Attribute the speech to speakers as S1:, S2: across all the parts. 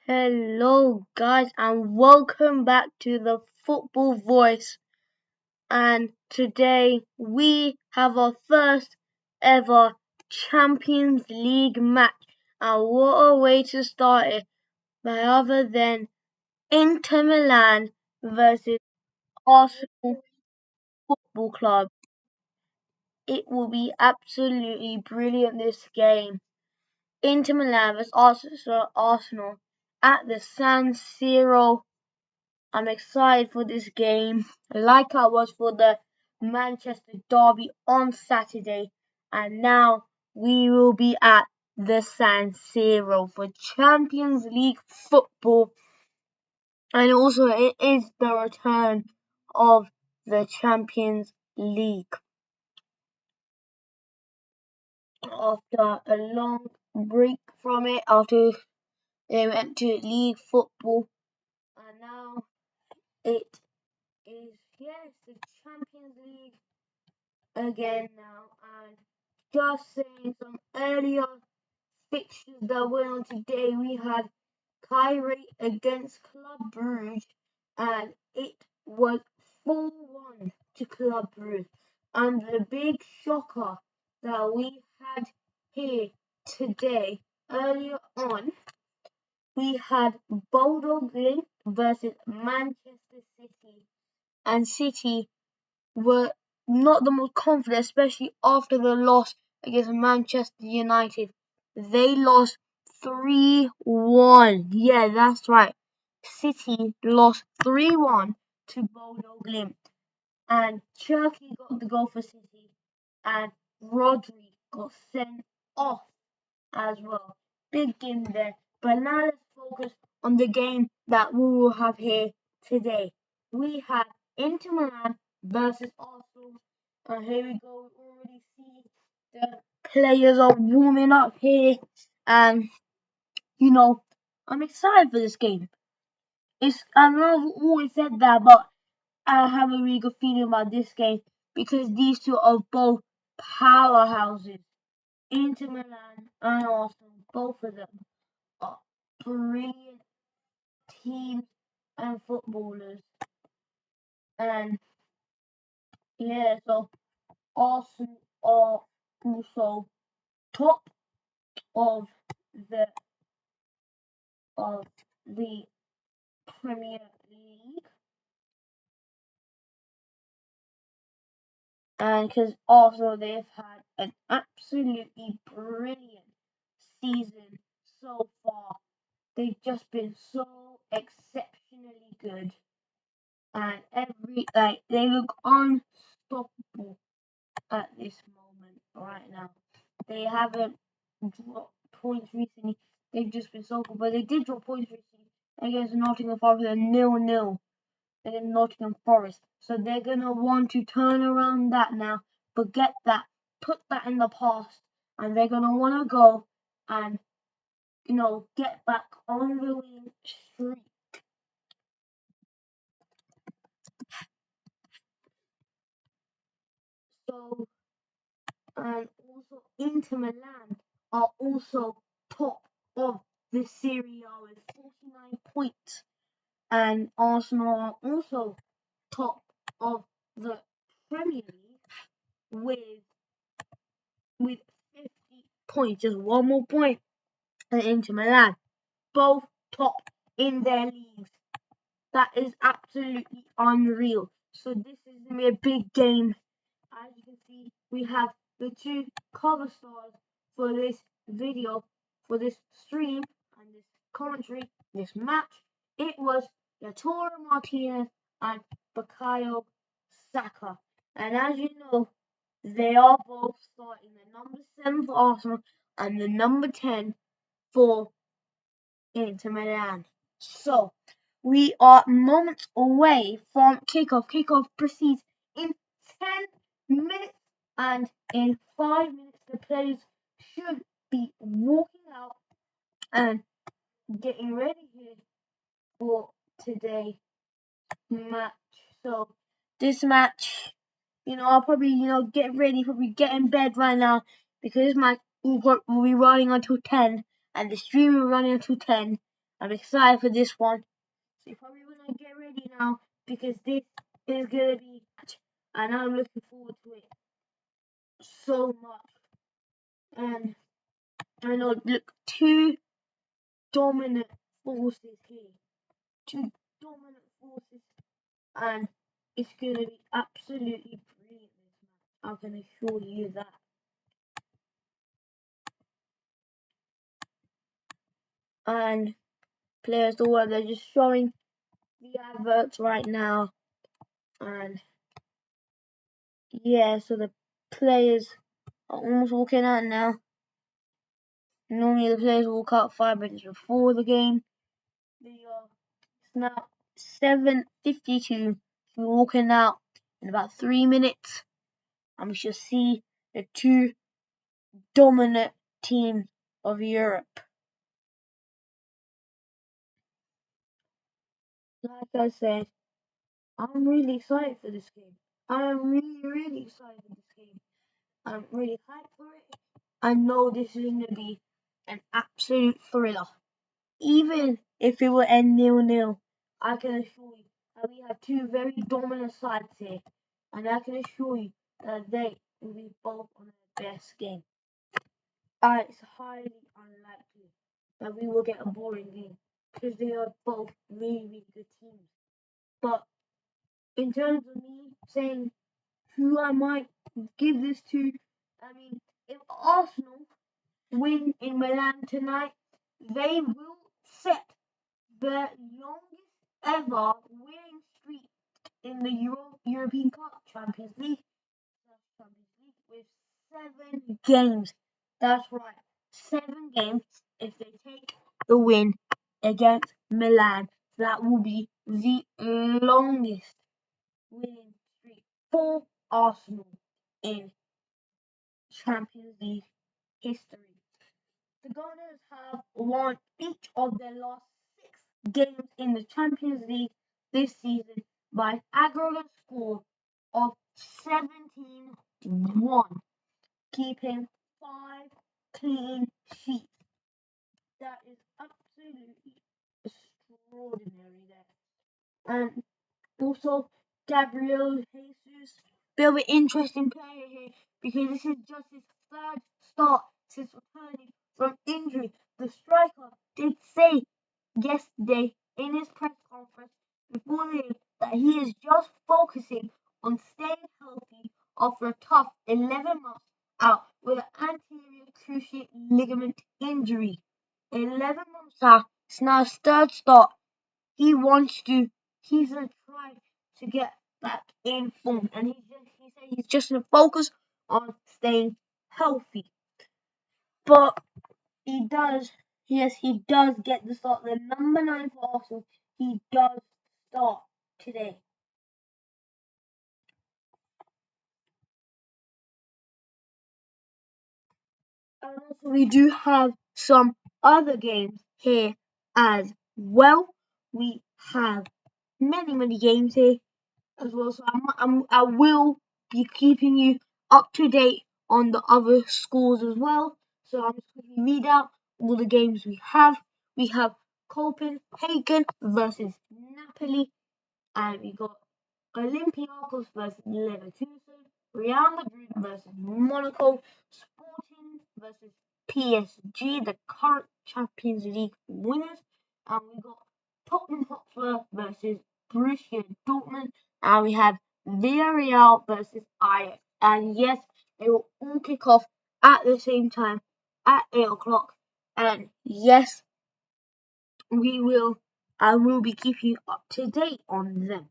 S1: Hello, guys, and welcome back to the Football Voice. And today we have our first ever Champions League match. And what a way to start it by other than Inter Milan versus Arsenal Football Club. It will be absolutely brilliant this game. Inter Milan versus Arsenal at the San Siro. I'm excited for this game, like I was for the Manchester Derby on Saturday, and now we will be at the San Siro for Champions League football, and also it is the return of the Champions League after a long break from it, after they went to league football, and now it is, yes, the Champions League again now. And just saying some earlier fixtures that went on today, we had Kyrie against Club Brugge, and it was 4-1 to Club Brugge. And the big shocker that we had here today, earlier on, we had Bodo Glimt versus Manchester City, and City were not the most confident, especially after the loss against Manchester United. They lost 3-1. Yeah, that's right. City lost 3-1 to Bodo Glimt. And Turkey got the goal for City. And Rodri got sent off as well. Big game there. But now let's focus on the game that we will have here today. We have Inter Milan versus Arsenal. And here we go. We already see the players are warming up here. And, I'm excited for this game. I know I've always said that, but I have a really good feeling about this game because these two are both powerhouses. Inter Milan and Arsenal, both of them are brilliant teams and footballers. And yeah, so Arsenal are also top of the of the Premier League, and because also they've had an absolutely brilliant season so far. They've just been so exceptionally good, and they look unstoppable at this moment right now. They haven't dropped points recently. They've just been so good, but they did drop points recently against Nottingham Forest, a 0-0 against Nottingham Forest. So they're gonna want to turn around that now, forget that, put that in the past, and they're gonna want to go and get back on the winning streak. So, and also Inter Milan are also top of the Serie A with 49 points, and Arsenal are also top of the Premier League with 50 points, just one more point than Inter Milan, both top in their leagues. That is absolutely unreal. So this is gonna be a big game. As you can see, we have the two cover stars for this video, for this stream, and this commentary, this match. It was Lautaro Martinez and Bukayo Saka. And as you know, they are both starting the number 7 for Arsenal and the number 10 for Inter Milan. So, we are moments away from kickoff. Kickoff proceeds in 10 minutes, and in 5 minutes, the players should be walking out and getting ready here for today's match. So, this match, I'll probably, get ready, probably get in bed right now because this match will be running until 10, and the stream will be running until 10. I'm excited for this one. So you probably want to get ready now because this is gonna be, and I'm looking forward to it so much. And I know, look, two dominant forces here, two dominant forces, and it's gonna be absolutely brilliant this match. I can assure you that. And players, the world, they're just showing the adverts right now, and yeah, so the players are almost walking out now. Normally the players walk out 5 minutes before the game. It's now 7:52. We're walking out in about 3 minutes, and we shall see the two dominant teams of Europe. Like I said, I'm really excited for this game. I'm really excited for this game. I'm really hyped for it. I know this is going to be an absolute thriller. Even if it will end 0-0, I can assure you that we have two very dominant sides here. And I can assure you that they will be both on their best game. It's highly unlikely that we will get a boring game because they are both really good teams. But in terms of me saying who I might give this to, I mean, if Arsenal win in Milan tonight, they will set the longest ever winning streak in the European Cup Champions League with 7 games. That's right, 7 games. If they take the win against Milan, that will be the longest winning streak for Arsenal in Champions League history. The Gunners have won each of their last 6 games in the Champions League this season by an aggregate score of 17-1, keeping 5 clean sheets. That is absolutely extraordinary there. And also, Gabriel Jesus, bit of an interesting player here because this is just his third start since returning from injury. The striker did say yesterday in his press conference before the game that he is just focusing on staying healthy after a tough 11 months out with an anterior cruciate ligament injury. 11 months out, it's now his third start. He wants to, he's going to try to get back in form, and he said he's just going to focus on staying healthy. But he does, yes, he does get the start. The number 9 for Arsenal, he does start today. And also, we do have some other games here as well. We have many games here as well. So I will be keeping you up to date on the other scores as well. So I'm just going to read out all the games we have. We have Copenhagen versus Napoli, and we got Olympiacos versus Leverkusen, Real Madrid versus Monaco, Sporting versus PSG, the current Champions League winners, and we got Tottenham Hotspur versus Borussia Dortmund, and we have Villarreal versus Ajax. And yes, they will all kick off at the same time at 8 o'clock. And yes, I will be keeping you up to date on them.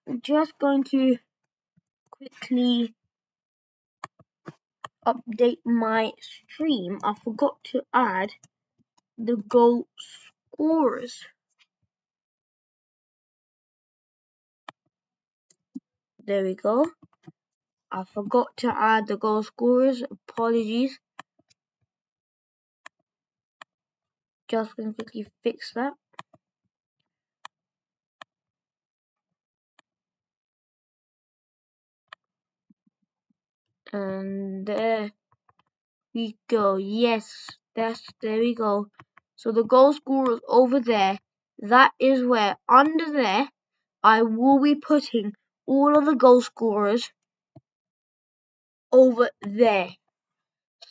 S1: I'm just going to quickly update my stream. I forgot to add the goal scorers. There we go. I forgot to add the goal scorers. Apologies. Just going to quickly fix that. And there we go. Yes, There we go. So the goal scorers over there. That is where under there I will be putting all of the goal scorers over there.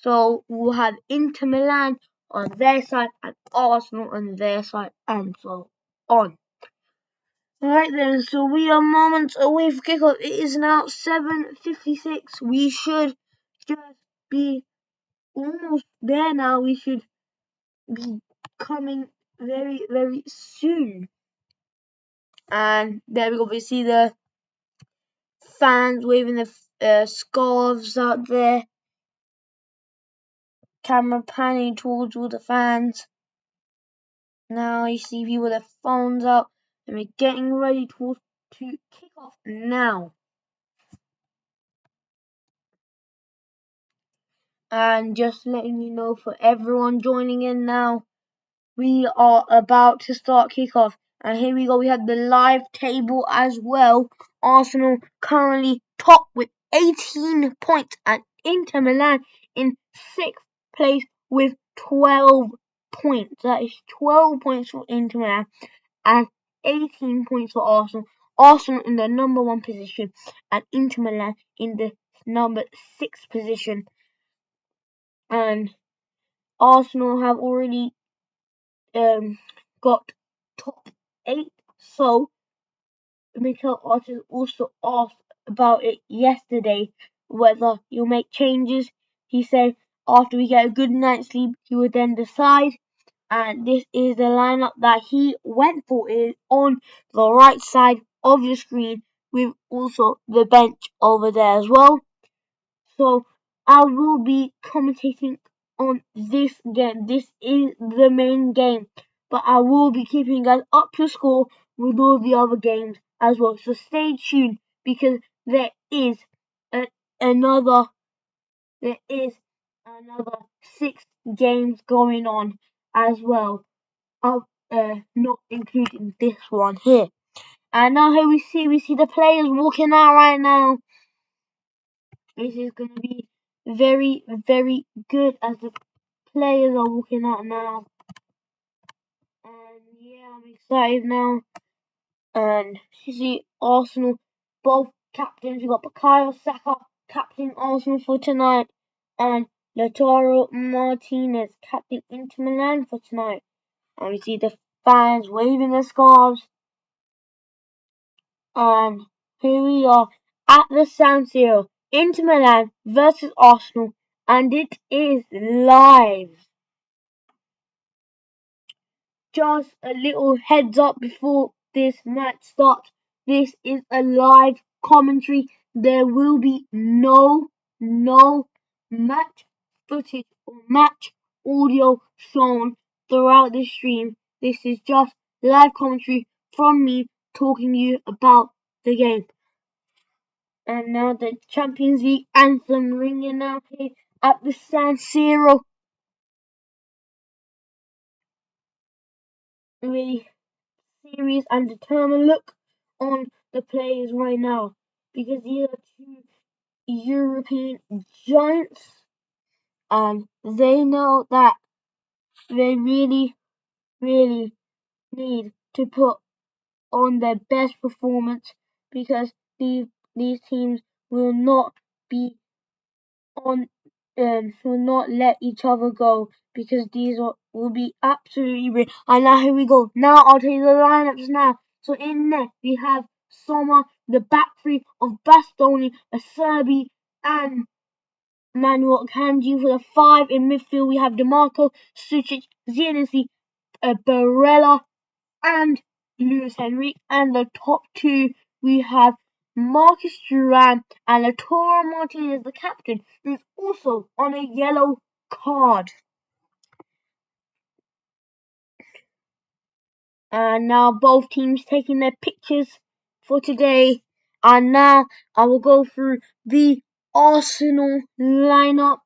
S1: So we'll have Inter Milan on their side and Arsenal on their side and so on. Alright then, so we are moments away from kickoff. It is now 7:56. We should just be almost there now. We should be coming very, very soon. And there we go. We see the fans waving the scarves out there. Camera panning towards all the fans. Now you see people with their phones out. And we're getting ready to kick off now. And just letting you know for everyone joining in now, we are about to start kickoff. And here we go, we have the live table as well. Arsenal currently top with 18 points and Inter Milan in 6th place with 12 points. That is 12 points for Inter Milan and 18 points for Arsenal. Arsenal in the number 1 position and Inter Milan in the number 6 position. And Arsenal have already got top 8. So Mikel Arteta also asked about it yesterday, whether he'll make changes. He said after we get a good night's sleep, he would then decide. And this is the lineup that he went for, is on the right side of the screen, with also the bench over there as well. So I will be commentating on this game. This is the main game, but I will be keeping you guys up to score with all the other games as well. So stay tuned because there is another 6 games going on as well. Not including this one here. And now here we see the players walking out right now. This is going to be very, very good as the players are walking out now. And yeah, I'm excited now. And you see Arsenal, both captains. We've got Bukayo Saka, captain Arsenal for tonight. And Lautaro Martinez, captain Inter Milan for tonight. And we see the fans waving their scarves. And here we are at the San Siro. Inter Milan versus Arsenal, and it is live. Just a little heads up before this match starts. This is a live commentary. There will be no match footage or match audio shown throughout the stream. This is just live commentary from me talking to you about the game. And now the Champions League anthem ringing out here at the San Siro. Really serious and determined look on the players right now, because these are 2 European giants and they know that they really, really need to put on their best performance, because these teams will not be on will not let each other go, because these will be absolutely real. And now here we go. Now I'll tell you the lineups now. So in net we have Sommer, the back three of Bastoni, Acerbi, and Manuel Kanji for the 5. In midfield we have DeMarco, Sucic, Zielinski, Barella, and Luis Henrique. And the top 2 we have Marcus Thuram and Lautaro Martinez, the captain, who's also on a yellow card. And now both teams taking their pictures for today. And now I will go through the Arsenal lineup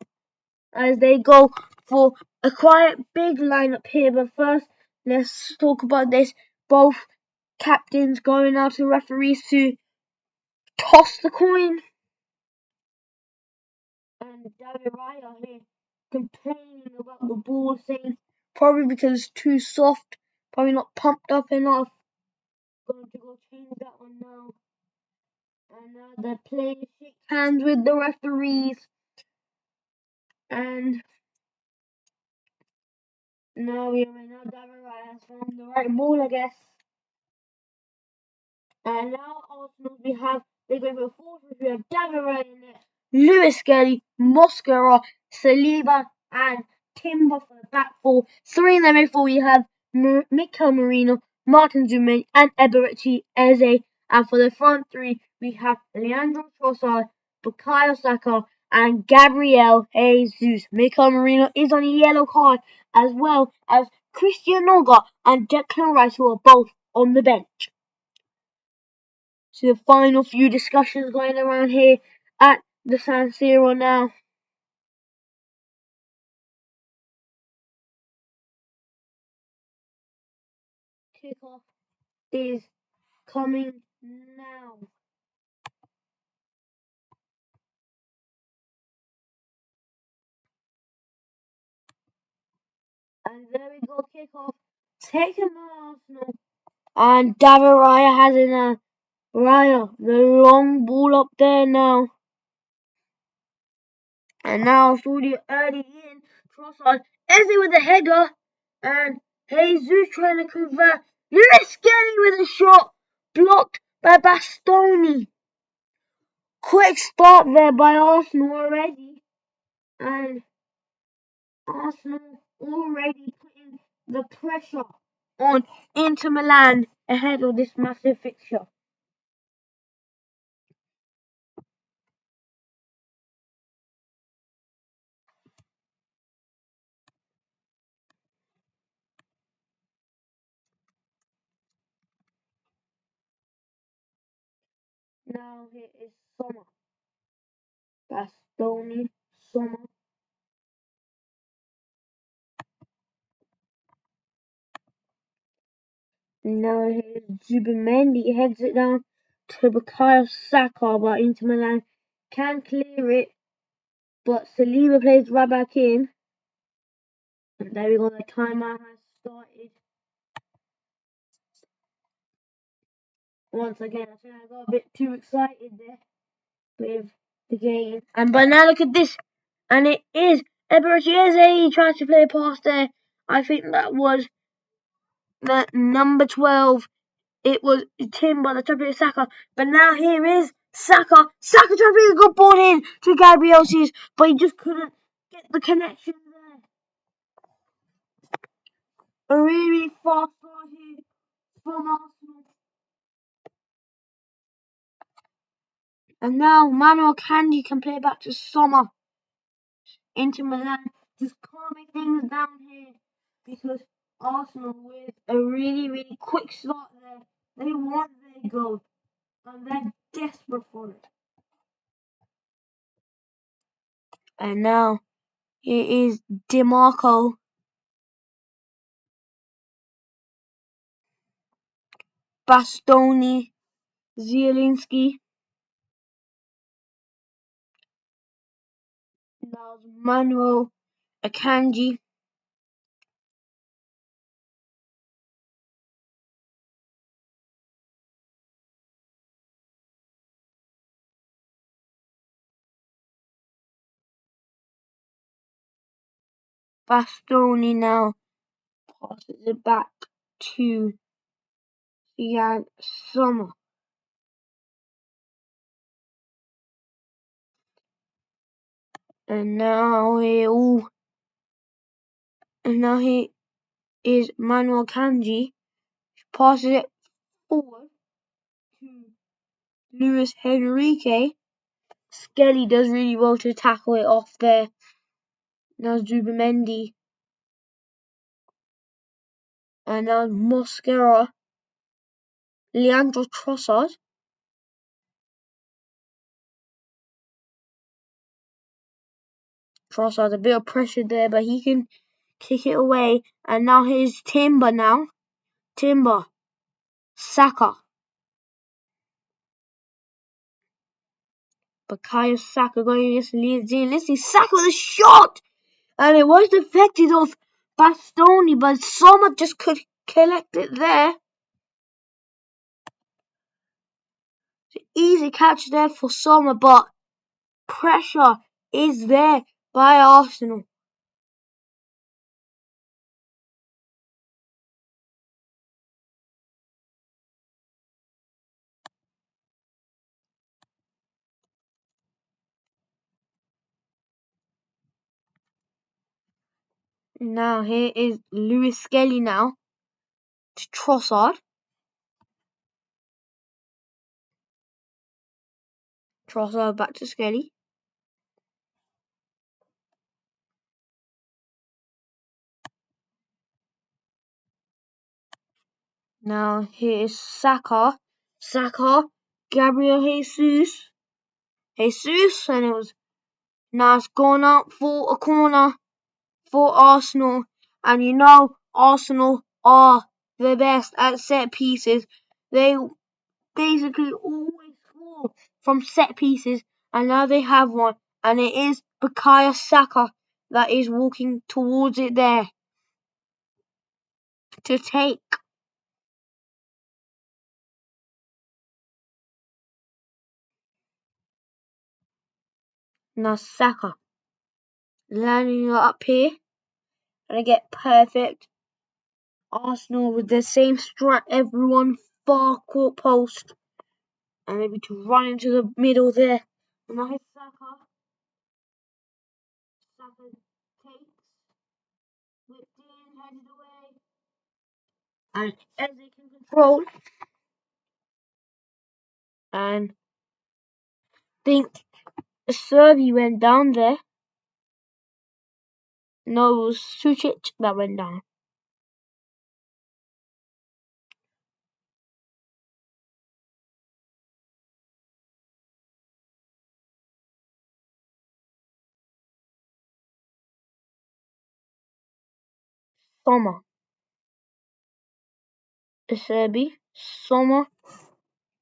S1: as they go for a quite big lineup here. But first, let's talk about this. Both captains going out to referees to toss the coin. And David Raya here complaining about the ball ball saying probably because it's too soft, probably not pumped up enough. Going to go change that one now. And now the players shake hands with the referees. And now we are now David has found the right ball, I guess. And now Arsenal we have they're going for fourth. We have David in it, Lewis Skelly, Mosquera, Saliba, and Timber for the back four. Three in the midfield we have Mikel Merino, Martin Zume, and Eberechi Eze. And for the front three we have Leandro Trossard, Bukayo Saka, and Gabriel Jesus. Mikel Merino is on a yellow card as well as Christian Noga and Declan Rice, who are both on the bench. So the final few discussions going around here at the San Siro now. Kickoff is coming now. And there we go, kickoff. Taking by Arsenal. And David Raya has in a Raya, the long ball up there now. And now Studio early in. Trossard, Eze with a header. And Jesus trying to convert. Lewis Skelly with a shot. Blocked by Bastoni. Quick start there by Arsenal already. And Arsenal already putting the pressure on Inter Milan ahead of this massive fixture. Now here is Sommer. Bastoni, Sommer. Now here's Zubimendi. Heads it down to Bukayo Saka, but Inter Milan can clear it. But Saliba plays right back in. And there we go, the timeout has started. Once again, I think I got a bit too excited there with the game. But now look at this. And it is Eberechi Eze. He tried to play a pass there. I think that was the number 12. It was Timber, the top of Saka. But now here is Saka. Saka trying to bring a good ball in to Gabriel Jesus, but he just couldn't get the connection there. A really, really fast start here from Arsenal. And now Manuel Candy can play back to Sommer. Inter Milan just calming things down here because Arsenal with a really, really quick start there. They want their goal and they're desperate for it. And now it is DiMarco. Bastoni, Zielinski. Now Manuel Akanji. Bastoni now passes it back to Jan Sommer. And now he is Manuel Kanji. Passes it forward to Luis Henrique. Skelly does really well to tackle it off there. Now Zubimendi. And now Mosquera. Leandro Trossard. Trossard, a bit of pressure there, but he can kick it away. And now here's Timber now. Timber. Saka. Bukayo Saka going against Zielinski. Saka with a shot! And it was deflected off Bastoni, but Sommer just could collect it there. Easy catch there for Sommer, but pressure is there by Arsenal. Now here is Lewis Skelly now to Trossard. Trossard back to Skelly. Now here is Saka. Gabriel Jesus. And now it's gone out for a corner for Arsenal. And you know Arsenal are the best at set pieces. They basically always score from set pieces, and now they have one, and it is Bukayo Saka that is walking towards it there to take. Now Saka landing up here, and I get perfect. Arsenal with the same strat, everyone far court post, and maybe to run into the middle there. And now Saka. Saka takes, whipped in, headed away, and Eze can control. And think Servi went down there. No, it was Sucic that went down. Sommer. Serbi. Sommer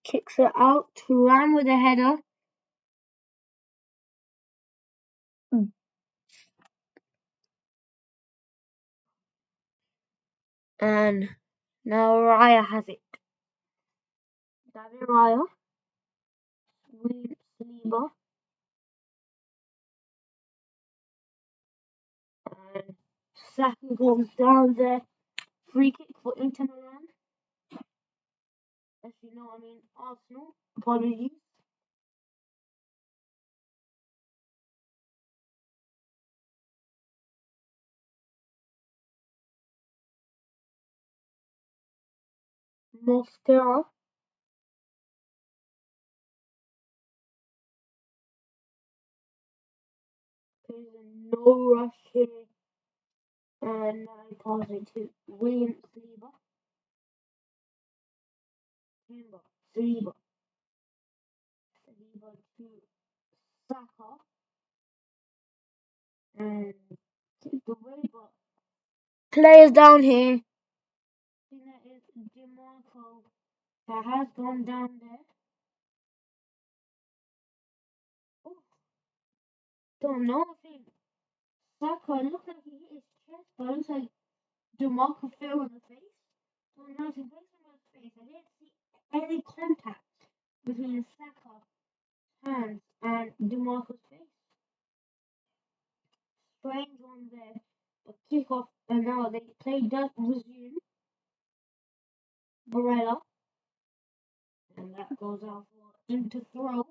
S1: kicks it out. Turan with a header. And now Raya has it. David Raya. William Saliba. And Saka goes down there. Free kick for Inter Milan. As you know, I mean Arsenal. Apologies. Mosquera. There's no rush here. And now he passes it to William Saliba. Saliba. Saliba to Saka. And take away, but players down here. I think that is DeMarco that has gone down there. Oh, don't know. I think Saka looks like he hit his chest, but it looks like DeMarco fell on the face. Don't know if he hit him on the face. I didn't see any contact between Saka's hands and DeMarco's face. Strange one there. But kick off, and now they play does resume. Barella, and that goes out for him to throw.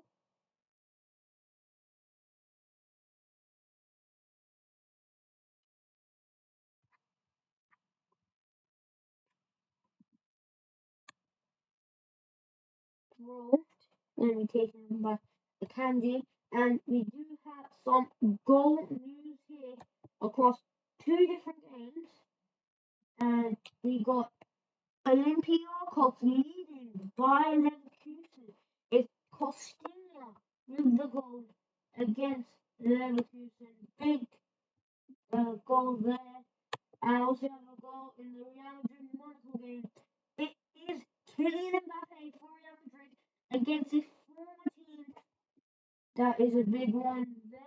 S1: Throw. Let me take him by the candy. And we do have some goal news here across two different games. And we got Olympiacos leading by Leverkusen. It's Costinha with the goal against Leverkusen. Big goal there. And also have a goal in the Real Madrid Monaco game. It is Kylian Mbappe for Real Madrid against his former team. That is a big one there.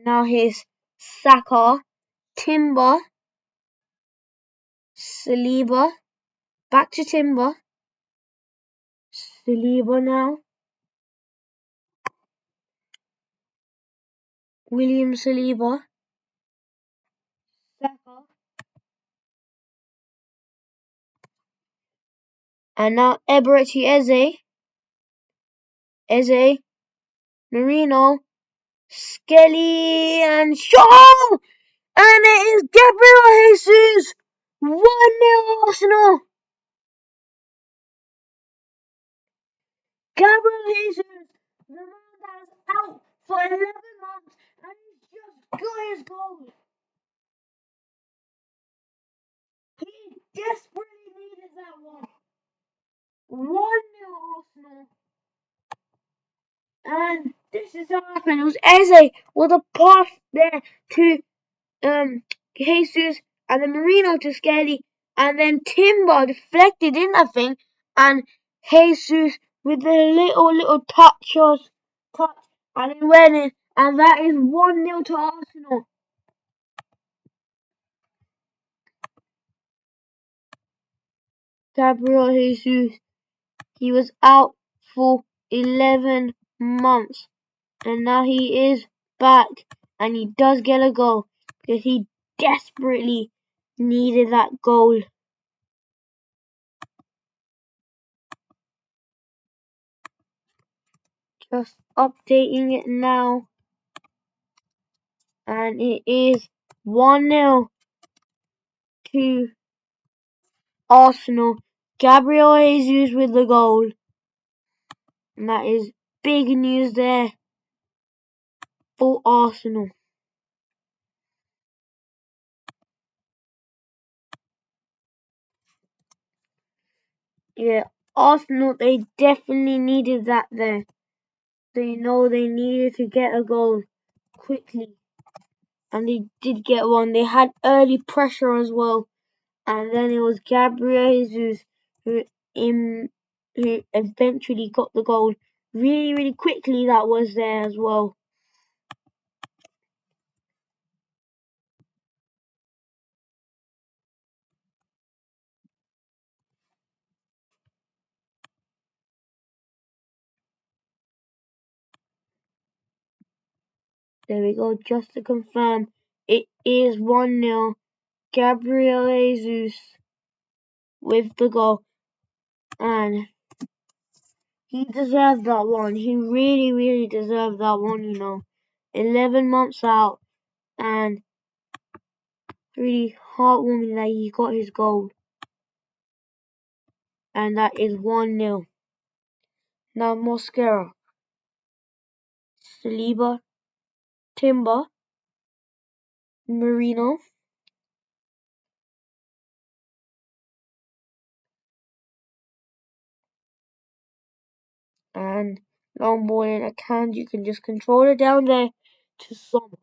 S1: Now here's Saka, Timber, Saliba, back to Timber, Saliba now, William Saliba, Saka, and now Eberechi Eze, Marino, Skelly, and Shaw! And it is Gabriel Jesus! 1-0 Arsenal! Gabriel Jesus, the man that was out for 11 months, and he's just got his goal. He desperately needed that one. 1-0 Arsenal. And this is how it happened. It was Eze with a pass there to Jesus, and then Marino to Skelly, and then Timber deflected in that thing, and Jesus with the little touch, and it went in, and that is 1-0 to Arsenal. Gabriel Jesus, he was out for 11 months, and now he is back, and he does get a goal, because he desperately needed that goal. Just updating it now, and it is 1-0 to Arsenal. Gabriel Jesus with the goal, and that is big news there for Arsenal. Yeah, Arsenal, they definitely needed that there. They know they needed to get a goal quickly, and they did get one. They had early pressure as well, and then it was Gabriel Jesus who eventually got the goal really quickly. That was there as well. There we go, just to confirm, it is 1-0. Gabriel Jesus with the goal, and he deserved that one. He really deserved that one. 11 months out, and really heartwarming that he got his goal. And that is 1-0. Now Mosquera, Saliba, Timber, Marino, and long ball in a can. You can just control it down there to Sommer.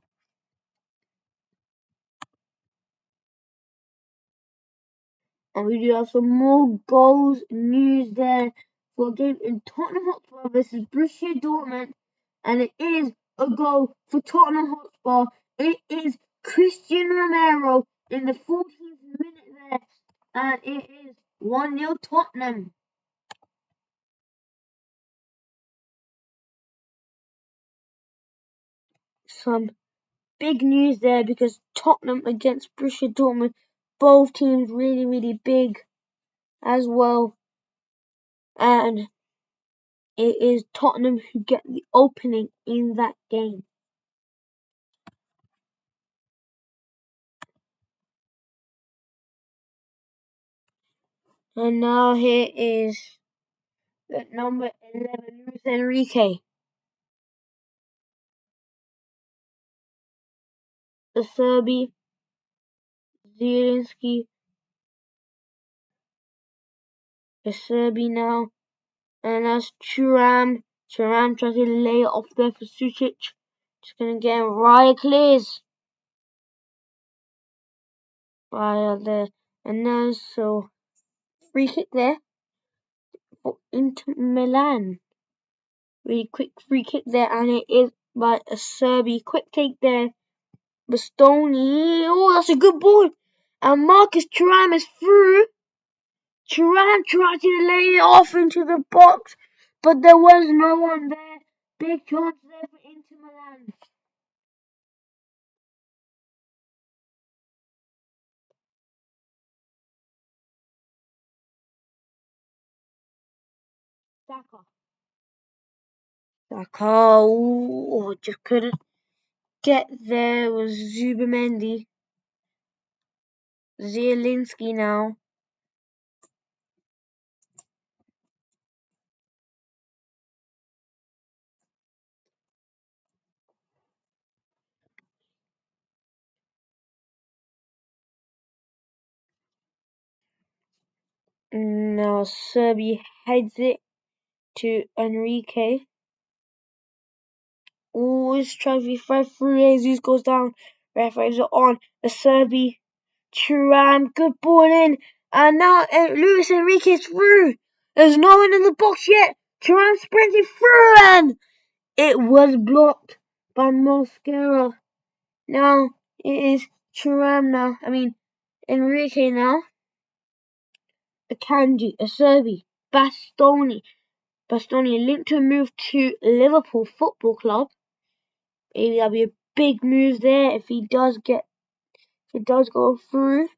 S1: And we do have some more goals news there for a game in Tottenham Hotspur versus Borussia Dortmund. And it is a goal for Tottenham Hotspur. It is Christian Romero in the 14th minute there. And it is 1-0 Tottenham. Some big news there because Tottenham against Borussia Dortmund, both teams really big as well. And it is Tottenham who get the opening in that game. And now here is the number 11, Luis Enrique. The Serbi, Zielinski, the Serbi now. And that's Thuram. Thuram tries to lay it off there for Sucic. Just gonna get him. Raya clears. Raya there. And now so free kick there for Inter Milan. Really quick free kick there, and it is by a Serbi. Quick take there. Bastoni. Oh, that's a good ball. And Marcus Thuram is through. Thuram tried to lay it off into the box, but there was no one there. Big chance there for Inter Milan. Saka. Saka. Oh, just couldn't get there. Was Zubamendi. Zielinski now. Now Serbia heads it to Enrique. Oh, it's trying to be fed through. Jesus goes down. Referees are on. The Serbia. Thuram, good ball in. And now Luis Enrique's through. There's no one in the box yet. Thuram sprinting through and it was blocked by Mosquera. Now it is Thuram now. Enrique now. Akanji, Acerbi, Bastoni. Bastoni linked to a move to Liverpool Football Club. Maybe that'll be a big move there if he does go through.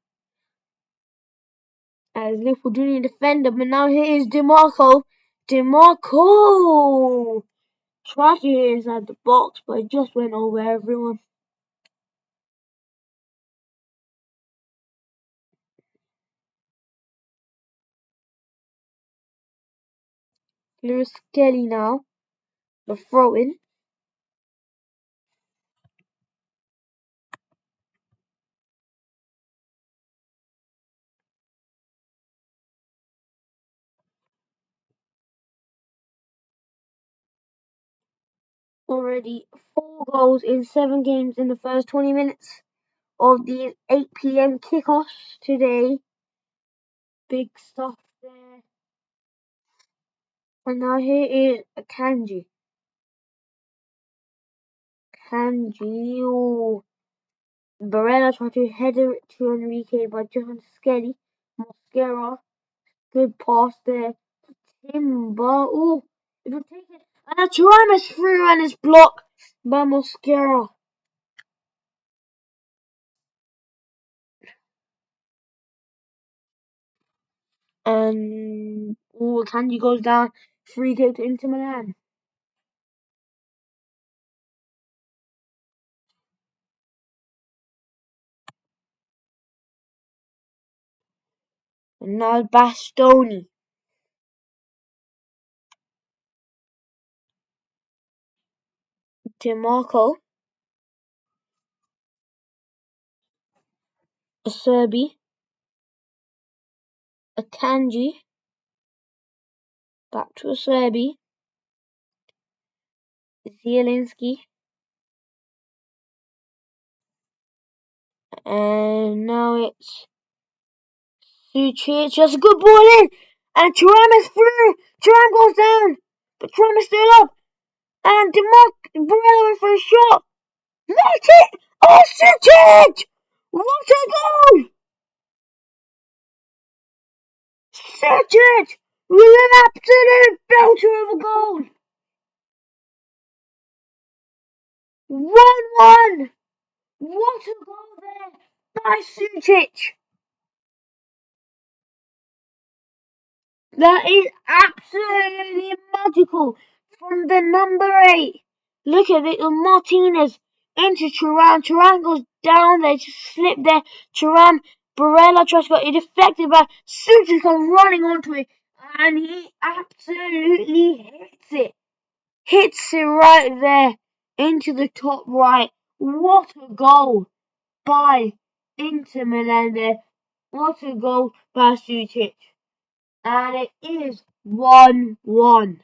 S1: As Liverpool do need a defender, but now here is DiMarco. DiMarco tried to hit inside the box, but it just went over everyone. Lewis Kelly now, the throw in. Already 4 goals in 7 games in the first 20 minutes of the 8 p.m. kickoffs today. Big stuff there. And now here is a Kanji. Oh. Barella tried to header it to Enrique, but Johan Skelly. Mosquera. Good pass there. Timber. Oh, it'll take it. And a Thuram is through and is blocked by Mosquera. And Kanji goes down. Free kick to Inter Milan. And now Bastoni. DiMarco. Acerbi. Akanji. Back to Acerbi. Zielinski. And now it's Sucic. Just a good ball in. And Thuram is through. Thuram goes down. But Thuram is still up. And Barella went for a shot. Let it! Oh, Sucic! What a goal! Sucic! With an absolute belter of a goal. 1-1. What a goal there by Sucic. That is absolutely magical from the number 8. Look at it, Martinez into Thuram. Thuram goes down there, just slipped there. Thuram, Barella tries to get it deflected by Sucic comes running onto it, and he absolutely hits it. Hits it right there into the top right. What a goal by Inter Milan there. What a goal by Sucic. And it is 1-1.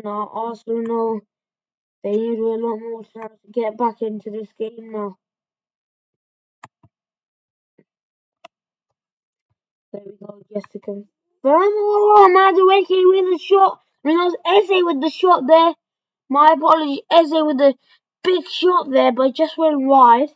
S1: Now Arsenal know they need a lot more time to get back into this game now. There we go, just to confirm. Oh, Madueke with the shot. I mean, that was Eze with the shot there. My apologies, Eze with the big shot there, but it just went wide.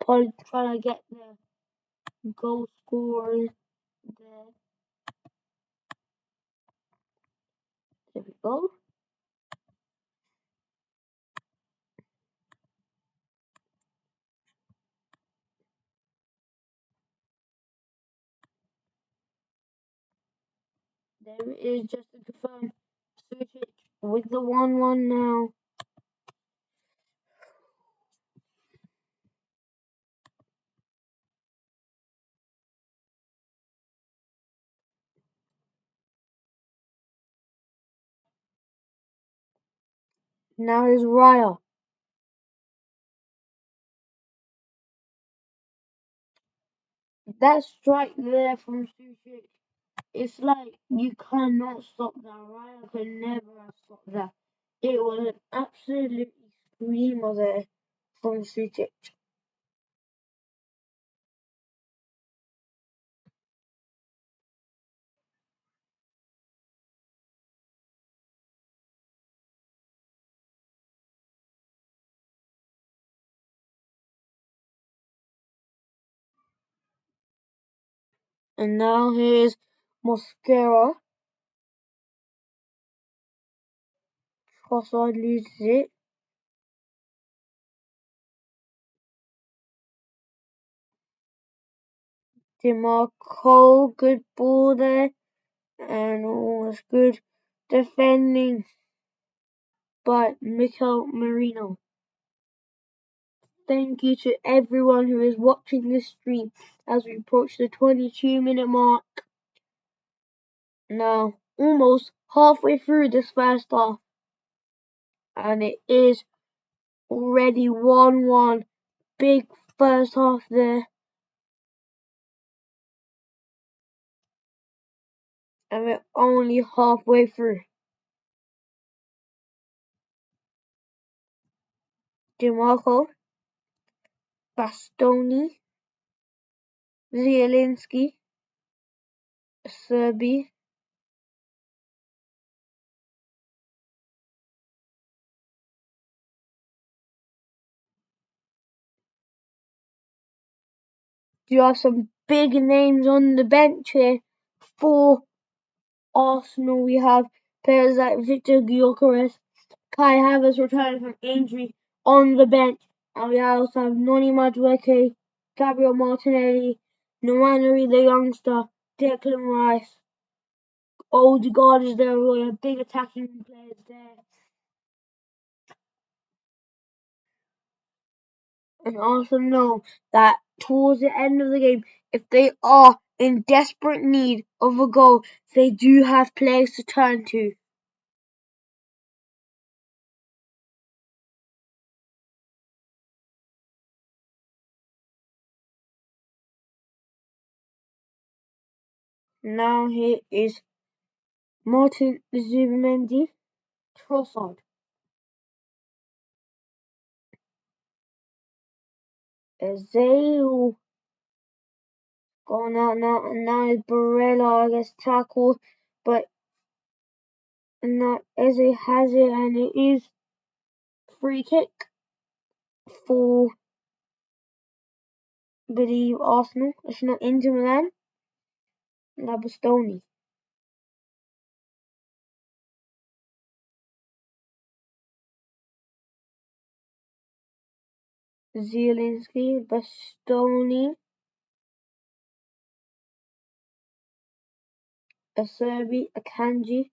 S1: Probably trying to get the goal scorer there. There we go. There it is, just to confirm. Sucic with the 1-1 now. Now is Raya. That strike there from Sucic. It's like you cannot stop that. Raya could never have stopped that. It was an absolute screamer there from Sucic. And now here's Mosquera. Trossard loses it. DeMarco, good ball there. And almost good defending by Mikel Merino. Thank you to everyone who is watching this stream as we approach the 22-minute mark. Now, almost halfway through this first half. And it is already 1-1. Big first half there. And we're only halfway through. DeMarco, Bastoni, Zielinski, Serbi, you have some big names on the bench here for Arsenal. We have players like Victor Gyökeres, Kai Havertz returning from injury on the bench, and we also have Noni Madueke, Gabriel Martinelli, Nwaneri the youngster, Declan Rice, Odegaard is there. We have big attacking players there. And also know that towards the end of the game, if they are in desperate need of a goal, they do have players to turn to. Now here is Martin Zubimendi, Trossard, Ezeu, going out now, and now is Barella, I guess, tackled, but now Eze has it, and it is free kick for, I believe, Arsenal. It's not Inter Milan, Labastoni. Zielinski, Bastoni, Acerbi, Akanji,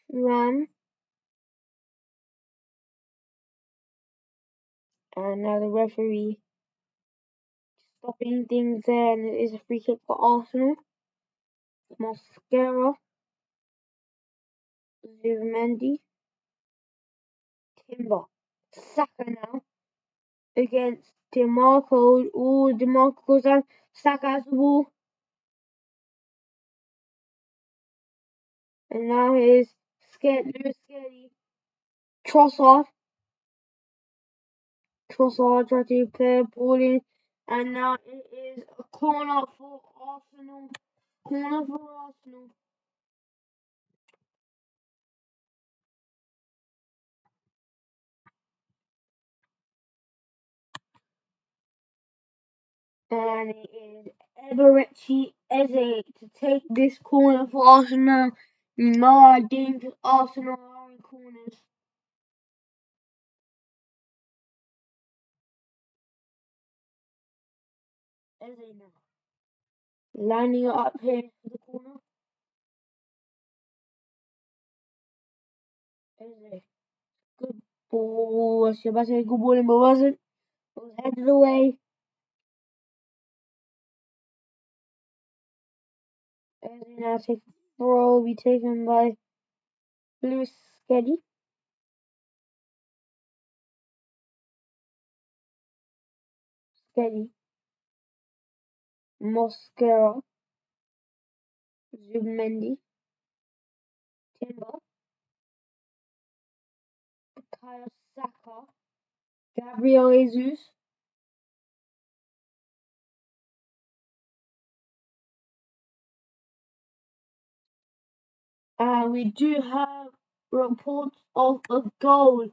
S1: Ram, and now the referee stopping things there, and it is a free kick for Arsenal. Mosquera, Zubimendi, Timber, Saka now against DeMarco. Oh, DeMarco goes down. Saka has the ball, and now here's Lewis Skelly, Trossard. Trossard trying to play a ball in, and now it is a corner for Arsenal. Corner for Arsenal. And it is Eberechi Eze to take this corner for Arsenal. You know how dangerous Arsenal are in corners. Eze now. Lining it up here for the corner. Eze. Good ball. I was about to say good ball, but wasn't. It was headed away. Eze now takes the throw. Will be taken by Lewis Skelly. Skelly. Mosquera. Zubimendi. Timber. Kyle Saka. Gabriel Jesus. And we do have reports of a goal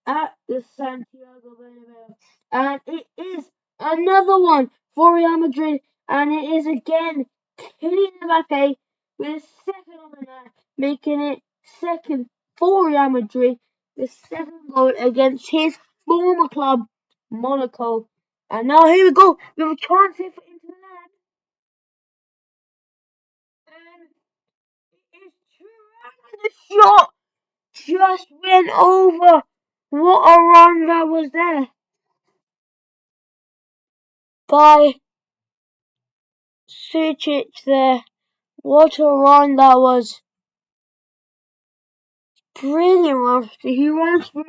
S1: at the Santiago Bernabeu. And it is another one for Real Madrid. And it is again Kylian Mbappe with a second on the night, making it second for Real Madrid. The second goal against his former club, Monaco. And now here we go. We have a chance here for Inter Milan. And it is Thuram with the shot. Just went over. What a run that was there by Sucic there. What a run that was. Brilliant run. He runs through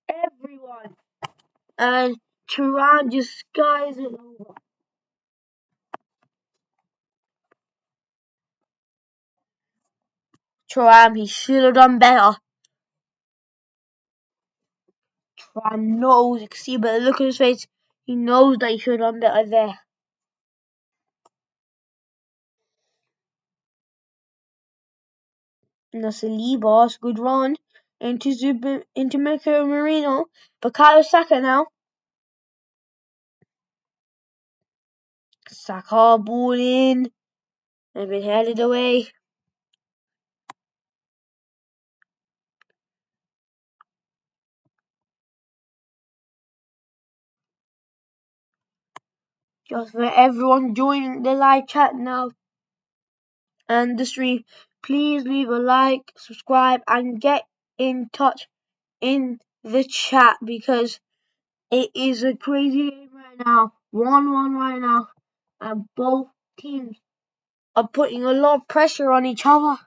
S1: everyone. And Turan just skies it over. Turan, he should have done better. Turan knows, you can see by the look on his face, he knows that he should have done better there. Nasaliba's good run into Mikel Marino. Bukayo Saka now. Saka ball in. And been headed away. Just for everyone joining the live chat now and the stream, please leave a like, subscribe, and get in touch in the chat because it is a crazy game right now. 1-1 right now. And both teams are putting a lot of pressure on each other.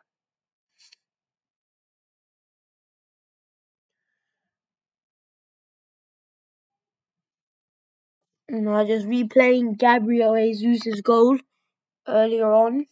S1: And I'm just replaying Gabriel Jesus' goal earlier on.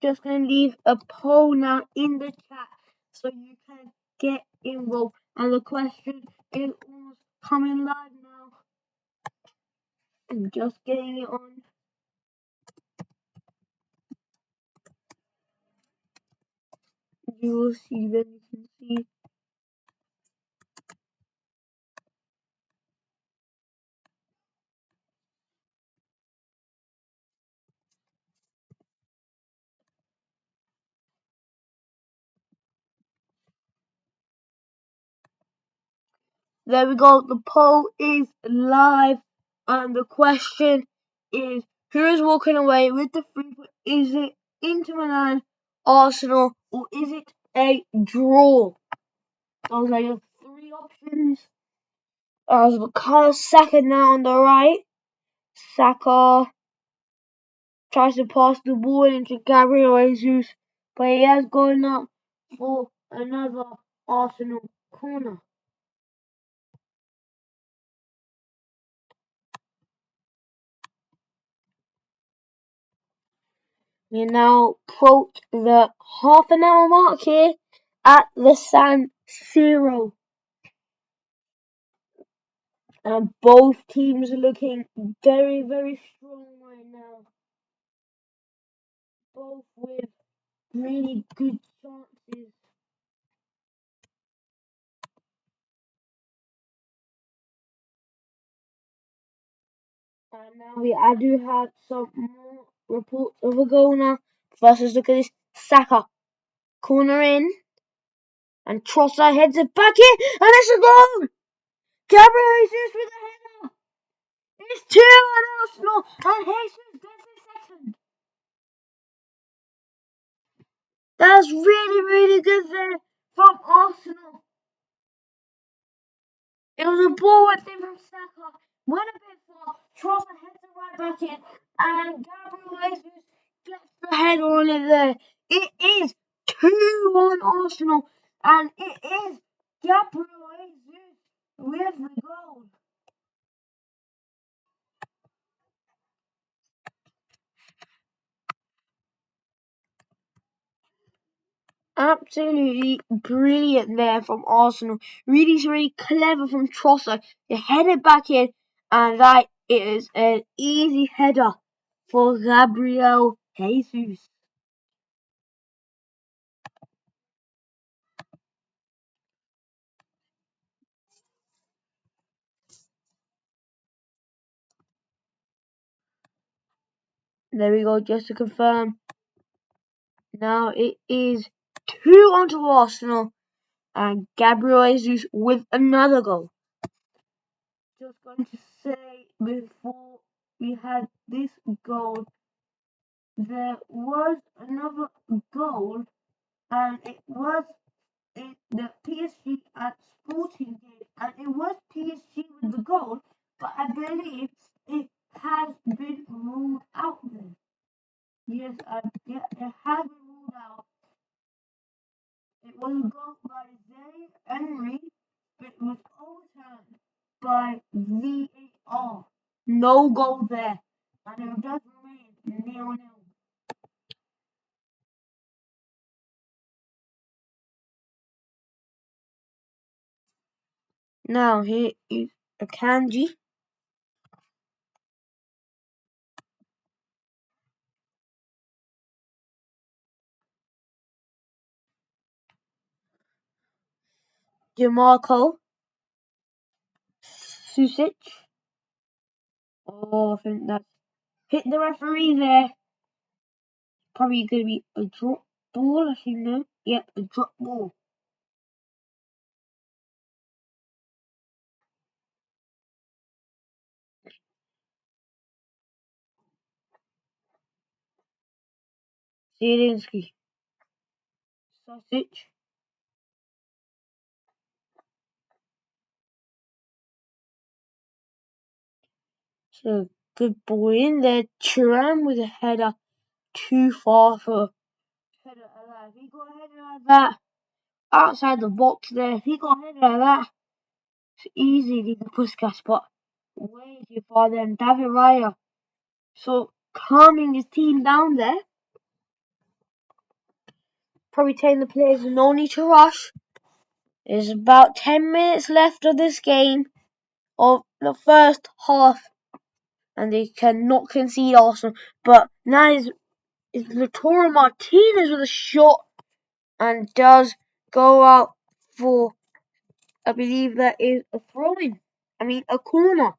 S1: just gonna leave a poll now in the chat so you can get involved. And the question is almost coming live now. I'm just getting it on. You will see, then you can see. There we go. The poll is live, and the question is: who is walking away with the 3 point? Is it Inter Milan, Arsenal, or is it a draw? Those are your 3 options. As Bukayo Saka now on the right. Saka tries to pass the ball into Gabriel Jesus, but he has gone up for another Arsenal corner. We now approach the half-an-hour mark here at the San Siro. And both teams are looking very, very strong right now. Both with really good chances. And now I do have some more reports of a goal now. First, let's look at this. Saka. Corner in. And Trossard heads it back in. And it's a goal! Gabriel Jesus with a header. It's 2 on Arsenal. And Jesus gets a second. That's really, really good there from Arsenal. It was a ball whipped in from Saka. Went a bit far. Trossard heads it right back in. And Gabriel Jesus gets the header on it there. It is 2 on Arsenal. And it is Gabriel Jesus with the goal. Absolutely brilliant there from Arsenal. Really, really clever from Trossard to head it back in, and that is an easy header for Gabriel Jesus. There we go, just to confirm. Now it is 2 onto Arsenal, and Gabriel Jesus with another goal. Just going to say before we had this goal, there was another goal, and it was in the PSG at Sporting game, and it was PSG with the goal, but I believe it has been ruled out there. Yes, it has been ruled out. It was a goal by Zayn Emery, but it was overturned by VAR. No goal there, and it does remain 0-0. Now here is a kanji. Jamarco Susic. Oh, I think that's hit the referee there. Probably going to be a drop ball, I think, no? Yep, a drop ball. Zielinski. Sausage. So, good ball in there. Turan with a header. Too far for header like that. If he got a header like that, outside the box there, if he got a header like that, it's easy to the Puskas spot. Way too far then. David Raya. So, calming his team down there. probably telling the players no need to rush. There's about 10 minutes left of this game, of the first half, and they cannot concede Arsenal. But now is Lautaro Martinez with a shot and does go out for, I believe that is a throw-in. I mean, a corner.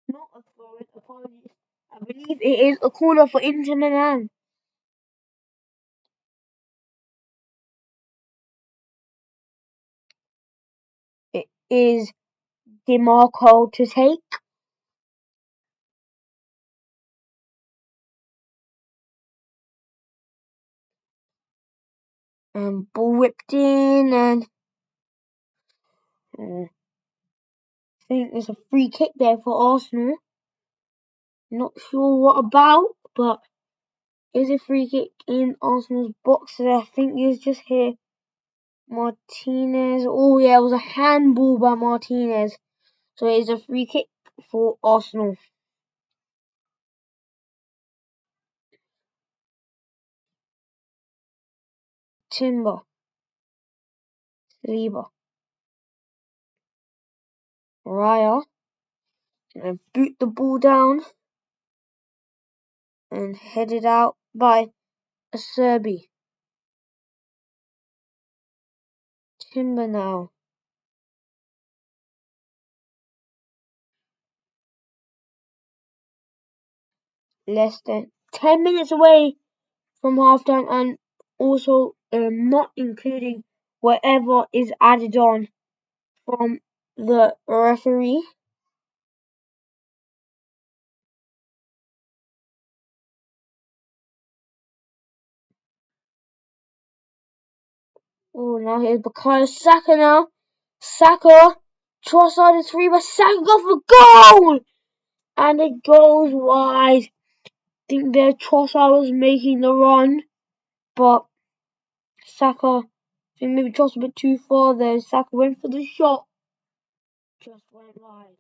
S1: Not a throw-in, apologies. I believe it is a corner for Inter Milan. It is DeMarco to take. And ball whipped in, and I think there's a free kick there for Arsenal. Not sure what about, but is a free kick in Arsenal's box there. I think he's just here. Martinez. Oh yeah, it was a handball by Martinez. So it is a free kick for Arsenal. Timber. Saliba. Raya. And boot the ball down. And headed out by a Serbi. Timber now. Less than 10 minutes away from halftime, and also not including whatever is added on from the referee. Oh, now here's Bukayo Saka now. Saka, Trossard is free, but Saka goes for goal! And it goes wide. I think there Trossard was making the run, but Saka, I think maybe Trossard a bit too far there. Saka went for the shot, just went wide.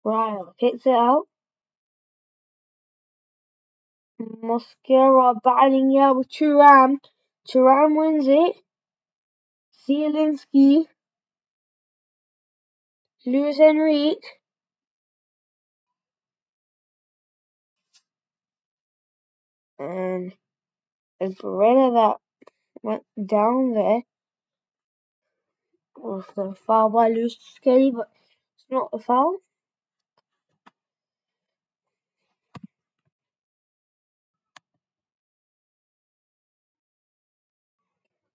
S1: Ryan hits it out. Mosquera battling out with Thuram. Thuram wins it. Zielinski. Luis Enrique. And it's Barella that went down there. Was the foul by Luis Skelly, but it's not a foul.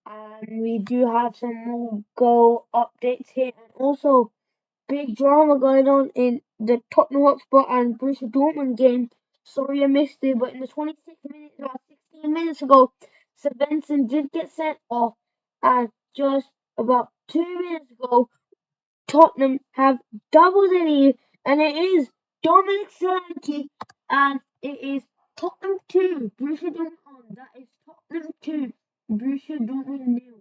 S1: And we do have some more goal updates here, and also big drama going on in the Tottenham Hotspur and Borussia Dortmund game. Sorry I missed it, but in the 26th minute, about 16 minutes ago, Svensson did get sent off, and just about 2 minutes ago, Tottenham have doubled the lead, and it is Dominic Solanke, and it is Tottenham 2, Borussia Dortmund on. That is Tottenham 2, Borussia Dortmund 0.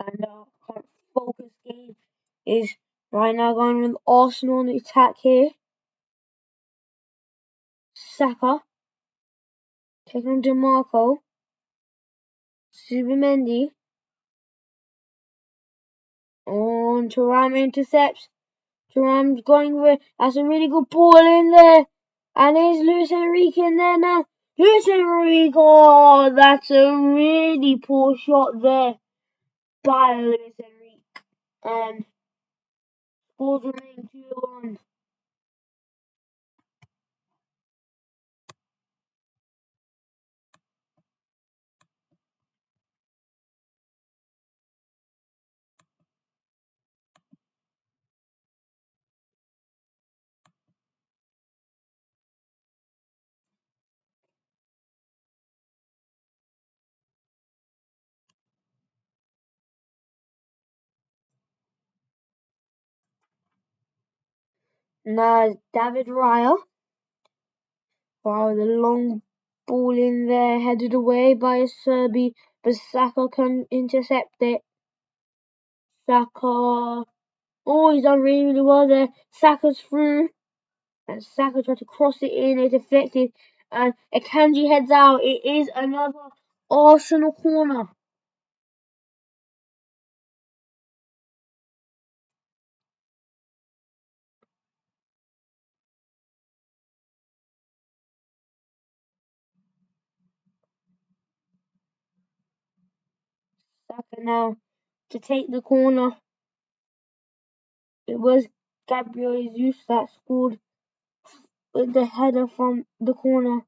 S1: And our current focus game is right now going with Arsenal on the attack here. Saka taking on DeMarco. Zubimendi on Thuram intercepts. Thuram's going with, that's a really good ball in there. And there's Luis Enrique in there now. Luis Enrique, oh, that's a really poor shot there by Luis Enrique. And scores remain 2-1. Now David Raya. Wow, the long ball in there, headed away by a Serbi, but Saka can intercept it. Saka. Oh, he's done really, really well there. Saka's through. And Saka tried to cross it in, it deflected. And Akanji heads out. It is another Arsenal corner. Saka now to take the corner. It was Gabriel Jesus that scored with the header from the corner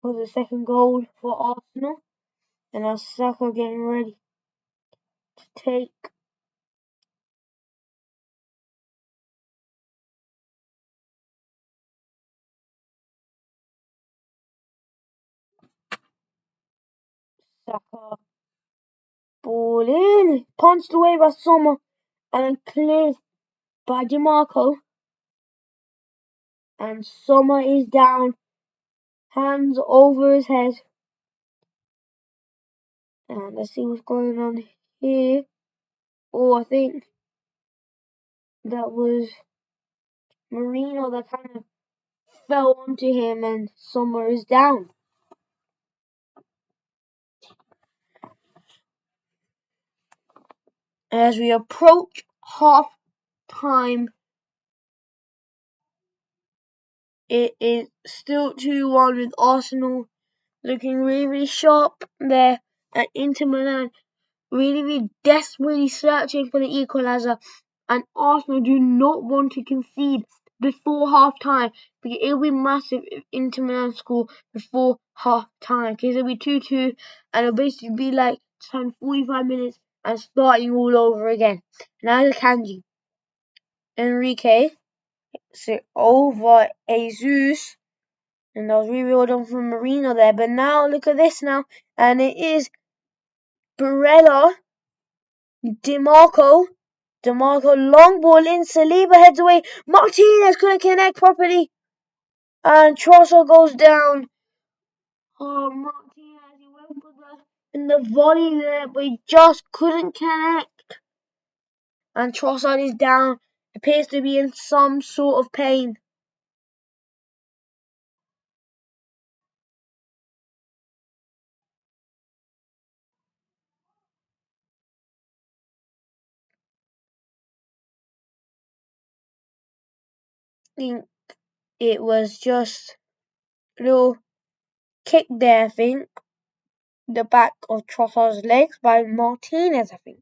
S1: for the second goal for Arsenal. And now Saka getting ready to take Saka ball in, punched away by Sommer, and then cleared by DiMarco. And Sommer is down, hands over his head. And let's see what's going on here. Oh, I think that was Marino that kind of fell onto him, and Sommer is down. As we approach half time, it is still 2-1 with Arsenal looking really, really sharp there at Inter Milan, really, really desperately searching for the equaliser. And Arsenal do not want to concede before half time, because it will be massive if Inter Milan score before half time, because it'll be 2-2 and it'll basically be like 45 minutes and starting all over again. Now the Kanji. Enrique. So over Jesus. And that was really well done from Marino there. But now look at this now. And it is Barella. DiMarco. DiMarco long ball in. Saliba heads away. Martinez couldn't connect properly. And Trossard goes down. Oh, Martinez, he went for the volley there, but he just couldn't connect. And Trossard is down. Appears to be in some sort of pain. I think it was just a little kick there, I think. The back of Trossard's legs by Martinez, I think.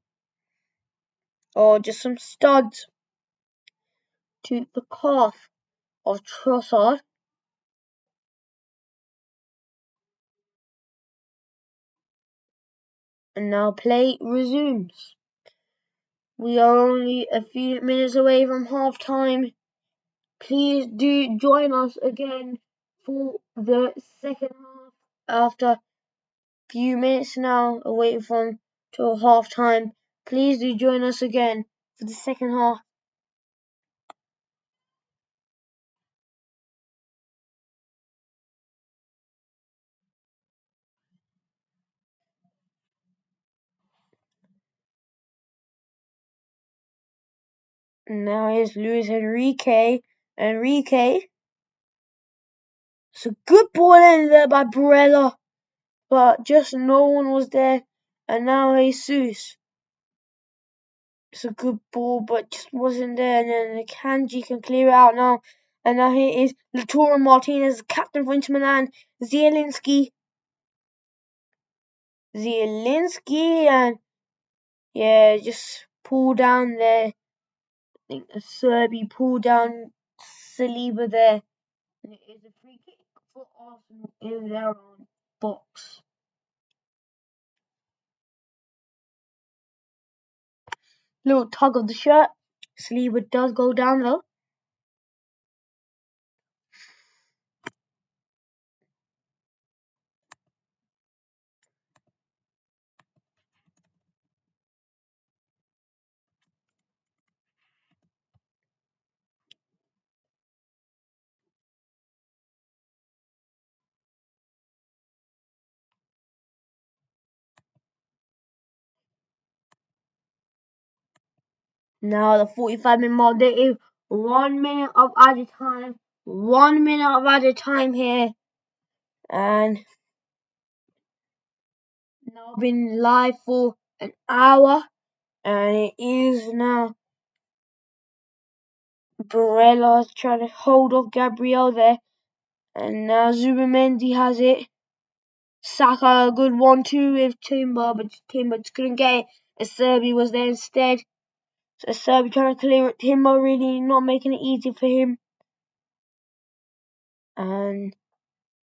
S1: Or just some studs to the calf of Trossard. And now play resumes. We are only a few minutes away from half time. Please do join us again for the second half after a few minutes now away from till half time. Please do join us again for the second half. And now here's Luis Enrique. Enrique. It's a good ball in there by Barella, but just no one was there. And now Jesus. It's a good ball, but just wasn't there. And then the Kanji can clear it out now. And now here is Lautaro Martinez, captain for Inter Milan. Zielinski. And yeah, just pull down there. I think the Serbi pulled down Saliba there. And it is a free kick for Arsenal in their own box. Little tug of the shirt. Saliba does go down though. Now the 45-minute mark. There is 1 minute of added time. 1 minute of added time here. And now been live for an hour. And it is now Barella trying to hold off Gabriel there. And now Zubamendi has it. Saka a good 1-2 with Timber, but Timber just couldn't get it. As Serbi was there instead. So Serbi trying to clear it. Timber really not making it easy for him. And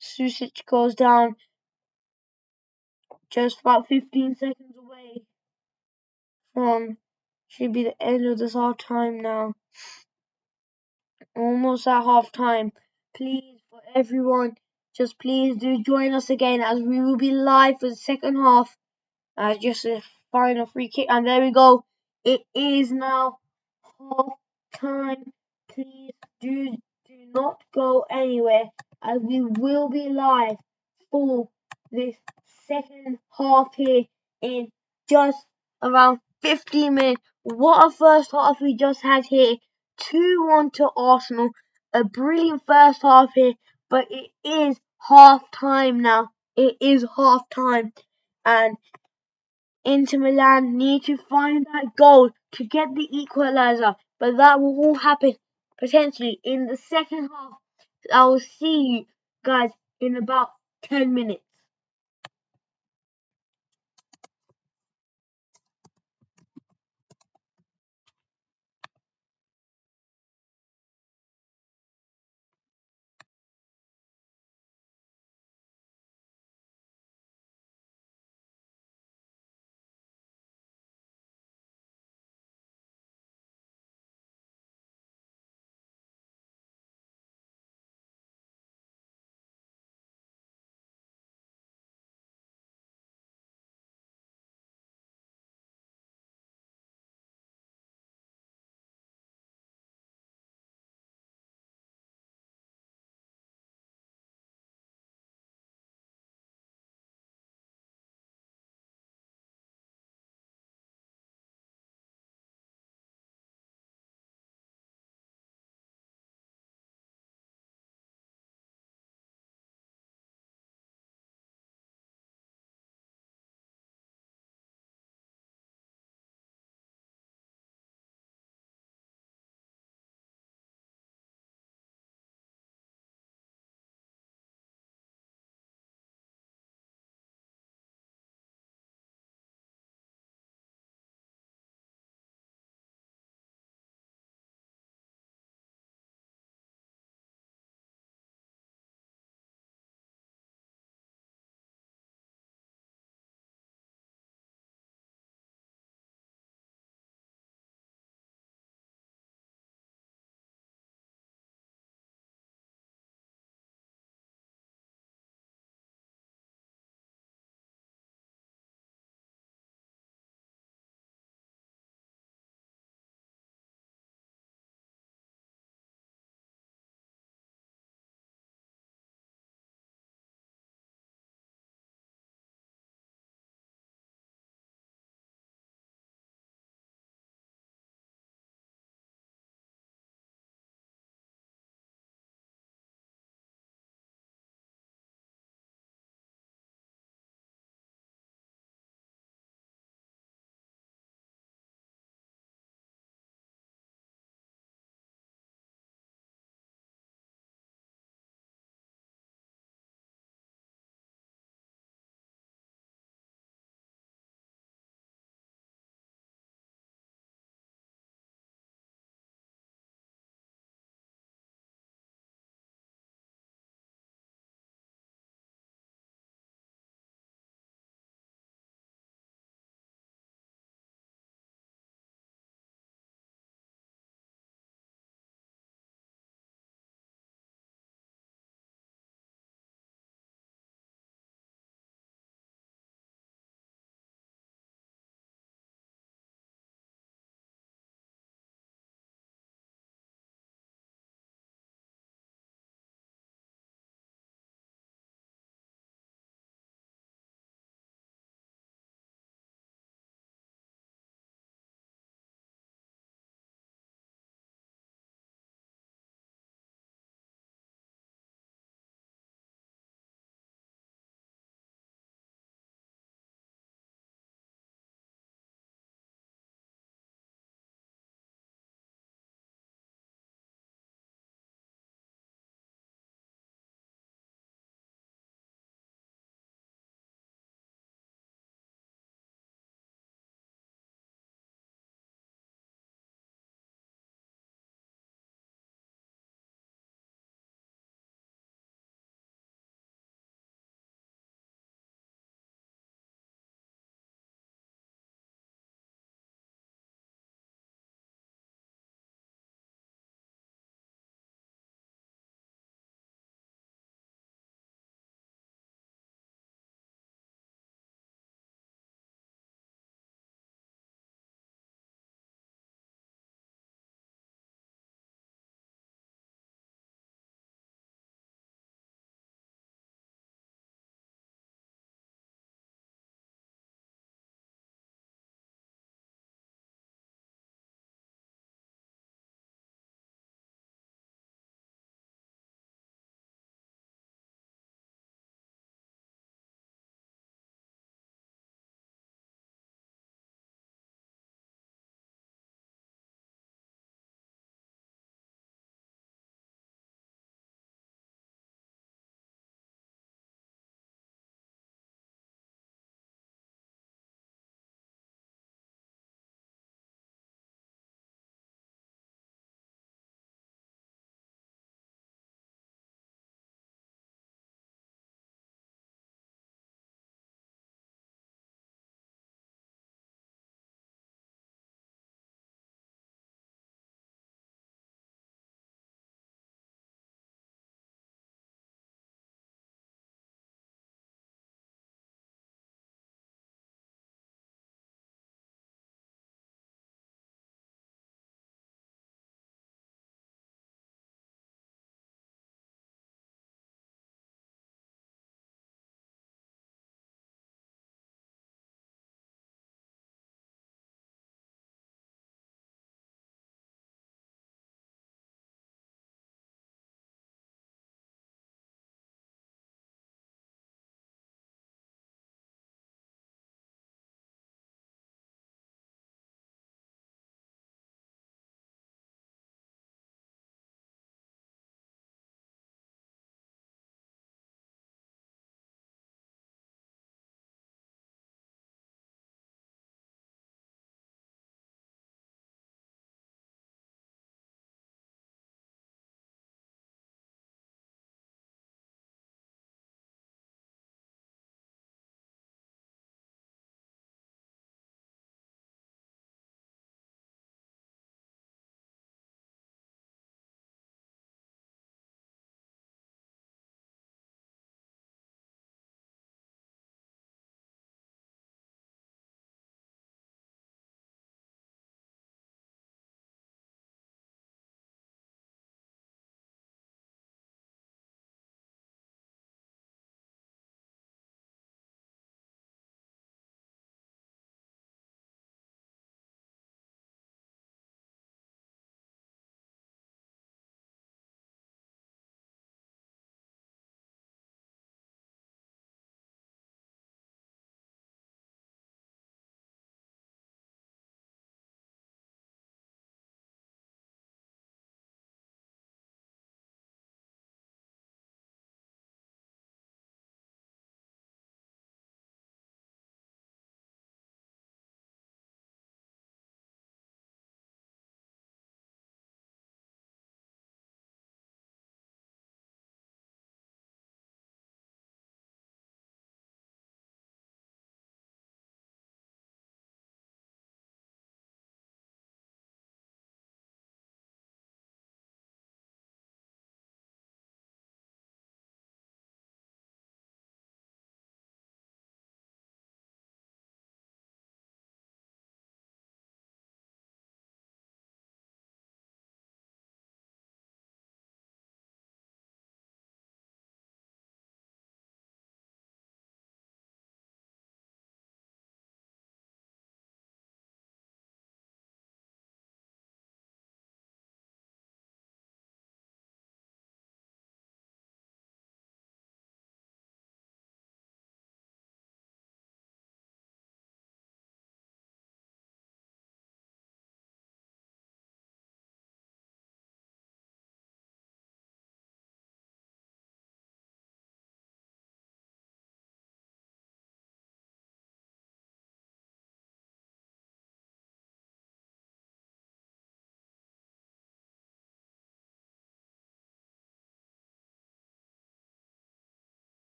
S1: Susic goes down just about 15 seconds away from should be the end of this half time now. Almost at half time. Please, for everyone, just please do join us again as we will be live for the second half. Just a final free kick, and there we go. It is now half time. Please do not go anywhere as we will be live for this second half here in just around 15 minutes. What a first half we just had here. 2-1 to Arsenal. A brilliant first half here, but it is half time now. It is half time, and Inter Milan need to find that goal to get the equaliser, but that will all happen potentially in the second half. I will see you guys in about 10 minutes.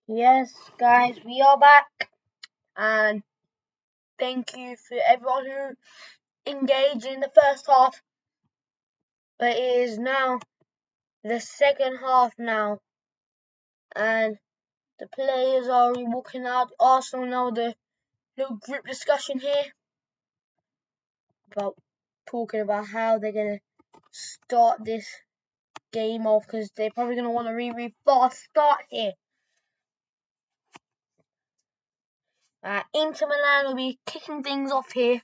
S1: Yes, guys, we are back, and thank you for everyone who engaged in the first half. But it is now the second half now, and the players are already walking out. Arsenal now the little group discussion here about talking about how they're gonna start this game off because they're probably gonna want a really fast start here. Inter Milan will be kicking things off here.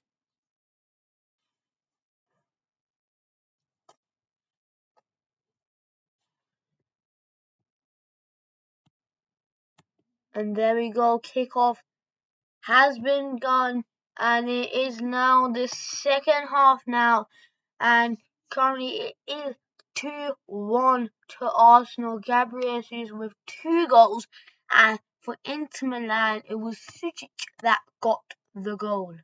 S1: And there we go, kickoff has been done, and it is now the second half now, and currently it is 2-1 to Arsenal. Gabriel Jesus with 2 goals, and for Inter Milan it was Sucic that got the goal.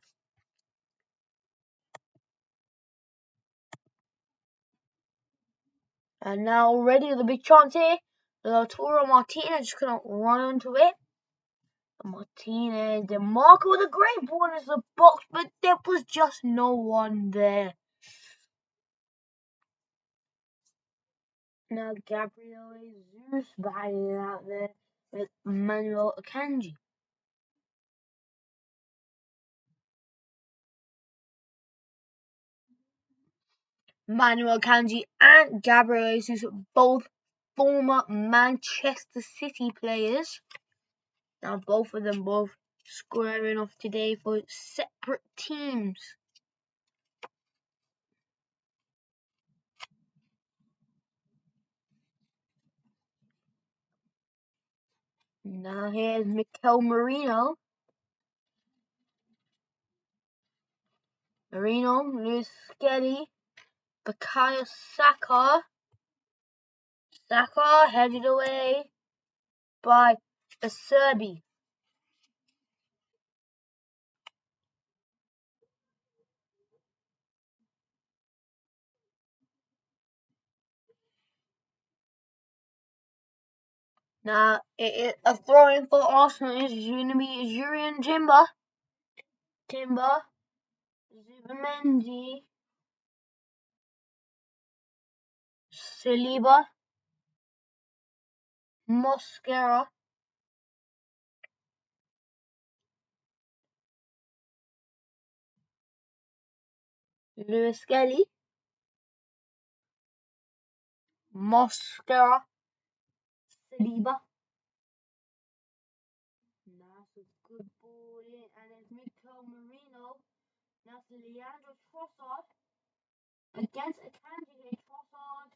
S1: And now already the big chance here. Lautaro Martinez just couldn't run into it. Martinez, DeMarco with a great ball into the box, but there was just no one there. Now Gabriel Jesus battling it out there with Manuel Akanji. Manuel Akanji and Gabriel Jesus, both former Manchester City players. Now both of them squaring off today for separate teams. Now here's Mikel Merino. Luis Skelly, Bukayo Saka. Saka headed away by Acerbi. Now, a throw-in for Arsenal is going to be Jurien Timber, Zubimendi, Saliba, Mosquera, Luis Skelly, Mosquera, Saliba. That's a good ball in, and it's Mikel Merino. Now to Leandro Trossard against Akanji here. Trossard,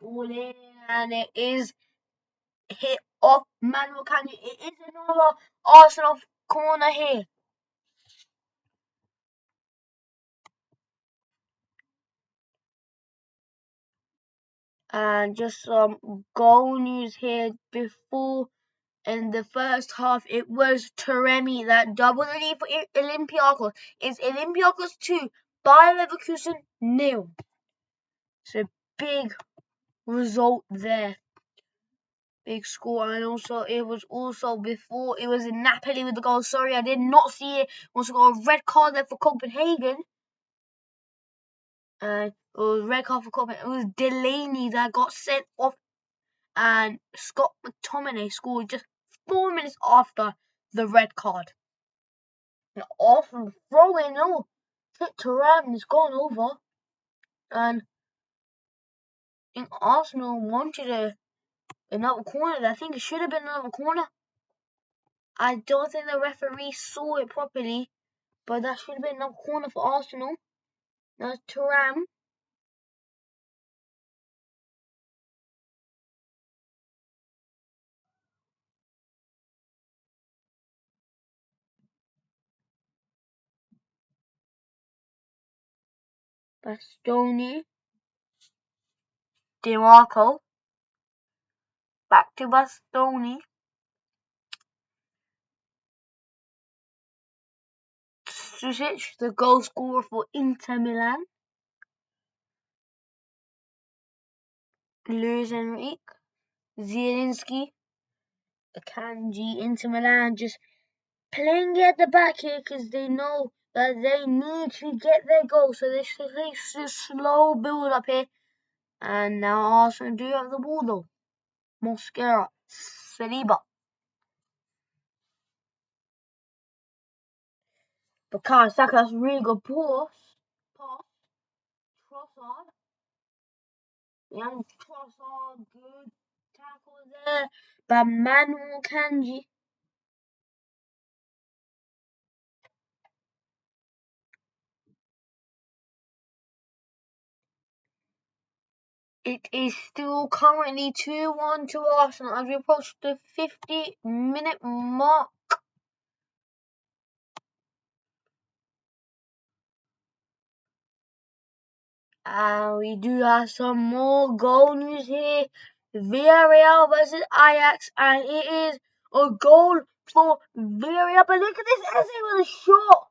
S1: ball in, and it is hit off Manuel Akanji. It is another Arsenal corner here. And just some goal news here before in the first half. It was Taremi that doubled the lead for Olympiacos. It's Olympiacos 2, Bayer Leverkusen 0. So big result there. Big score. And also it was also before it was in Napoli with the goal. Sorry, I did not see it. Also got a red card there for Copenhagen. And it was red card for Copenhagen. It was Delaney that got sent off, and Scott McTominay scored just 4 minutes after the red card. An awesome throw in, hit to Ram, it's gone over. And I think Arsenal wanted another corner. I think it should have been another corner. I don't think the referee saw it properly, but that should have been another corner for Arsenal. Now it's Thuram. Bastoni. DeMarco. Back to Bastoni. Sucic, the goal scorer for Inter Milan. Luis Enrique. Zielinski. Kanji, Inter Milan just playing it at the back here because they know that they need to get their goal. So this is a slow build up here. And now Arsenal do have the ball though. Mosquera, Saliba, Bukayo Saka, that's a really good pass, Trossard, young Trossard, good tackle there, but Manuel Kanji. It is still currently 2-1 to Arsenal as we approach the 50-minute mark. And we do have some more goal news here. Villarreal versus Ajax, and it is a goal for Villarreal. But look at this Eze with a shot.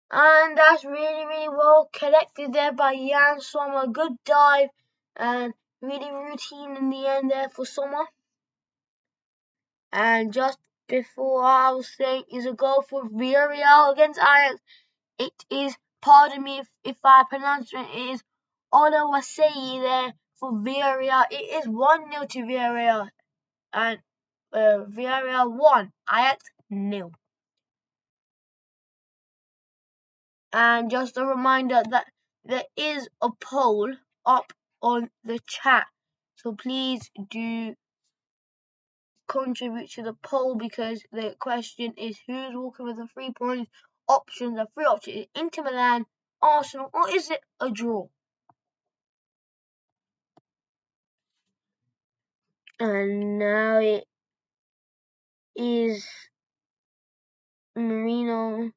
S1: And that's really, really well collected there by Jan Sommer. Good dive and really routine in the end there for Sommer. And just before I was saying is a goal for Villarreal against Ajax. It is, pardon me if I pronounce it, it is Olawasei there for Villarreal. It is 1-0 to Villarreal. And Villarreal 1, Ajax 0. And just a reminder that there is a poll up on the chat. So please do contribute to the poll because the question is who's walking with the 3 points options. The three options is Inter Milan, Arsenal, or is it a draw? And now it is Marino,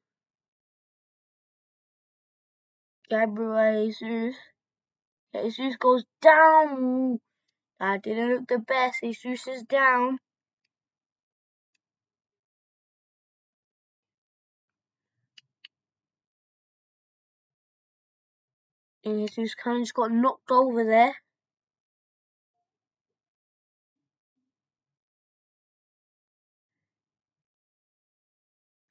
S1: Gabriel Jesus. Jesus goes down. That didn't look the best. Jesus is down. And Jesus kind of just got knocked over there.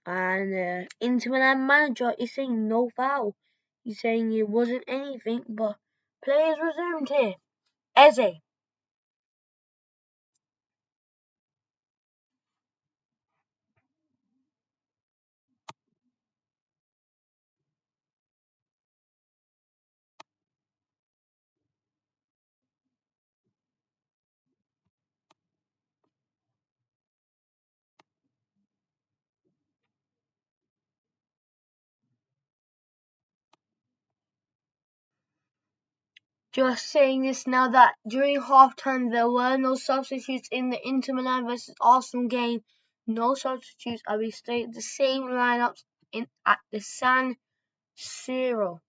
S1: And Inter Milan manager is saying no foul. He's saying it wasn't anything, but players resumed here. Eze. Just saying this now that during halftime there were no substitutes in the Inter Milan versus Arsenal game. No substitutes. I will stay the same lineups at the San Siro.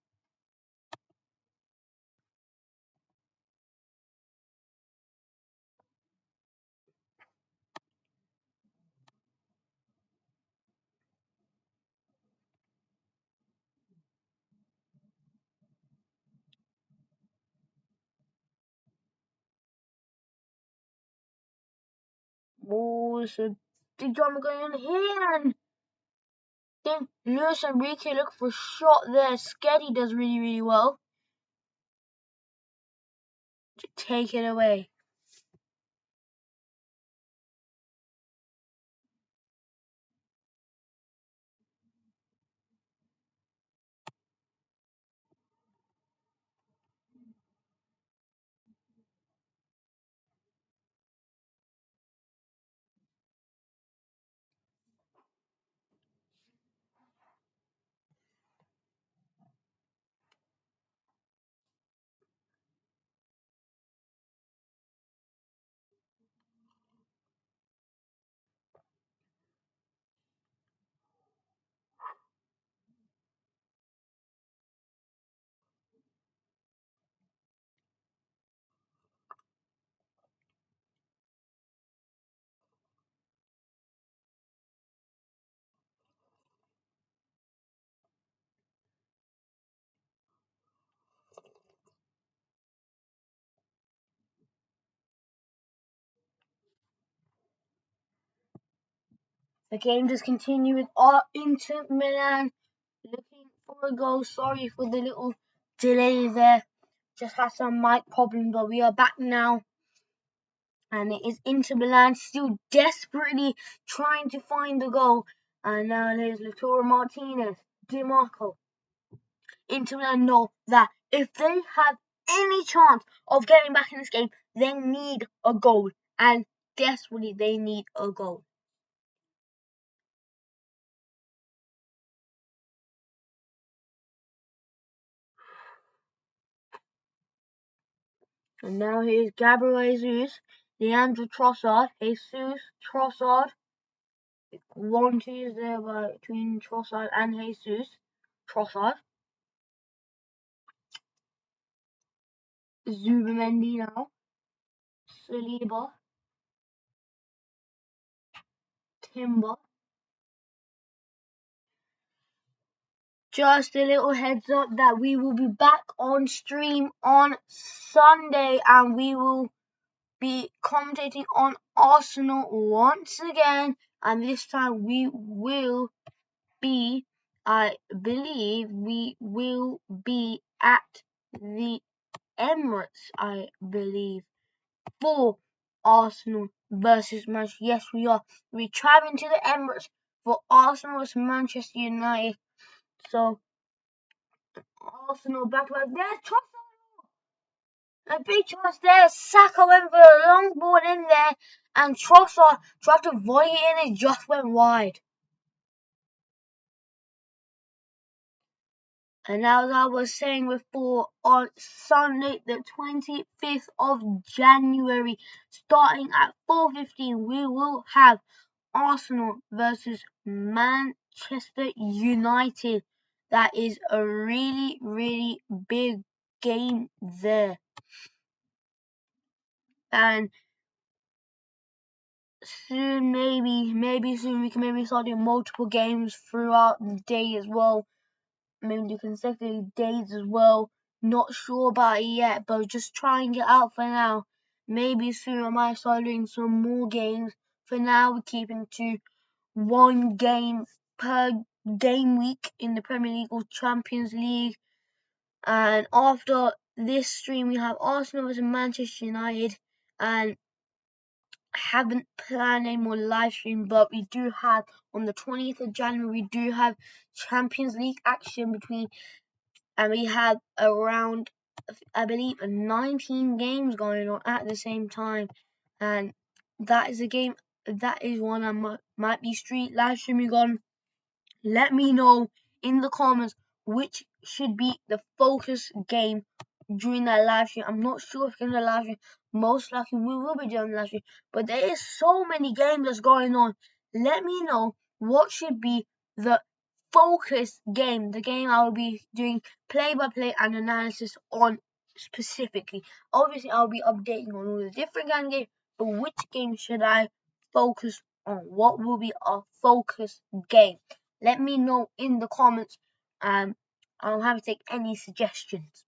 S1: Oh, so big drama going on here, and then Luis Enrique look for a shot there. Sketty does really, really well to take it away. The game just continued with our Inter Milan looking for a goal. Sorry for the little delay there. Just had some mic problems, but we are back now. And it is Inter Milan still desperately trying to find the goal. And now there's Lautaro Martinez, Di Marco. Inter Milan know that if they have any chance of getting back in this game, they need a goal. And desperately, they need a goal. And now here's Gabriel Jesus, Leandro Trossard, Jesus, Trossard. 1-2 is there between Trossard and Jesus. Trossard. Zubamendi now. Saliba. Timber. Just a little heads up that we will be back on stream on Sunday and we will be commentating on Arsenal once again, and this time we will be, I believe, we will be at the Emirates, I believe, for Arsenal versus Manchester. Yes, we are. We're traveling to the Emirates for Arsenal versus Manchester United. So, Arsenal back to back. There's a big chance there. Saka went for a long ball in there, and Trossard tried to volley it in. It just went wide. And as I was saying before, on Sunday, the 25th of January, starting at 4:15, we will have Arsenal versus Manchester United. That is a really, really big game there. And soon, maybe soon we can maybe start doing multiple games throughout the day as well. Maybe do consecutive days as well. Not sure about it yet, but just trying it out for now. Maybe soon I might start doing some more games. For now, we're keeping to one game per game week in the Premier League or Champions League. And after this stream, we have Arsenal versus Manchester United, and haven't planned any more live stream, but we do have on the 20th of January, we do have Champions League action between, and we have around, I believe, 19 games going on at the same time, and that is a game, that is one I might be live streaming on. Let me know in the comments which should be the focus game during that live stream. I'm not sure if it's going to live stream. Most likely we will be doing live stream. But there is so many games that's going on. Let me know what should be the focus game. The game I will be doing play-by-play and analysis on specifically. Obviously, I'll be updating on all the different kind of games. But which game should I focus on? What will be our focus game? Let me know in the comments. I'm happy to take any suggestions.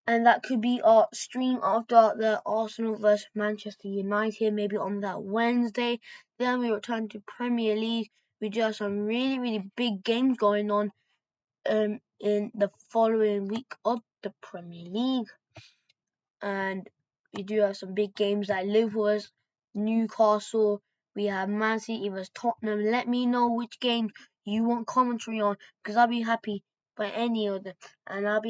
S1: And that could be our stream after the Arsenal versus Manchester United, maybe on that Wednesday. Then we return to Premier League. We do have some really, really big games going on in the following week of the Premier League. And we do have some big games like Liverpool, Newcastle. We have Man City vs Tottenham. Let me know which game you want commentary on, because I'll be happy for any of them. And I'll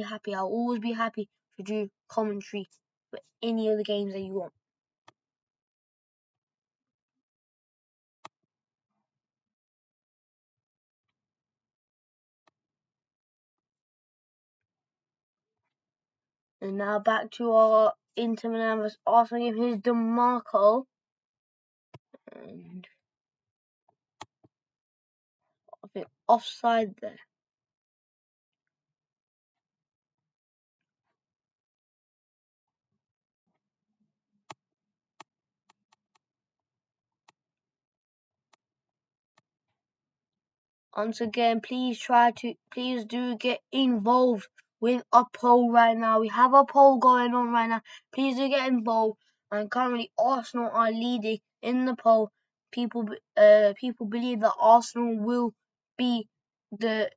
S1: always be happy to do commentary for any of the games that you want. And now back to our Inter Milan vs Arsenal game. Here's Di Marco. And a bit offside there. Once again, please do get involved with a poll right now. We have a poll going on right now. Please do get involved. and currently Arsenal are leading in the poll. People believe that Arsenal will be the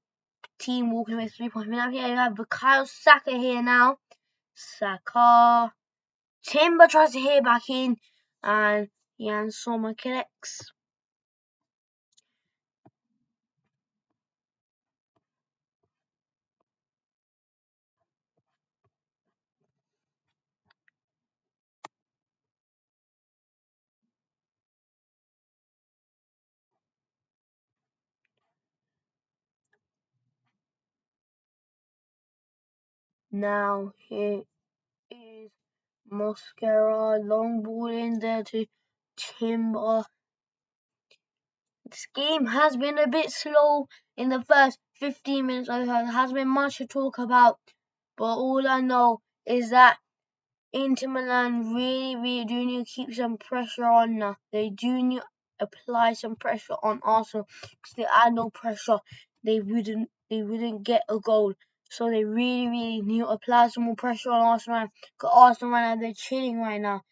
S1: team walking away with 3 points. Now here you have Bukayo Saka here now. Saka. Timber tries to hit back in, and Jan Sommer connects. Now here is Mosquera, long ball in there to Timber. This game has been a bit slow in the first 15 minutes. There has been much to talk about, but all I know is that Inter Milan really do need to keep some pressure on now. They do need to apply some pressure on Arsenal, because they add no pressure, they wouldn't get a goal. So they really need to apply some more pressure on Arsenal. Because Arsenal right now, they're chilling right now.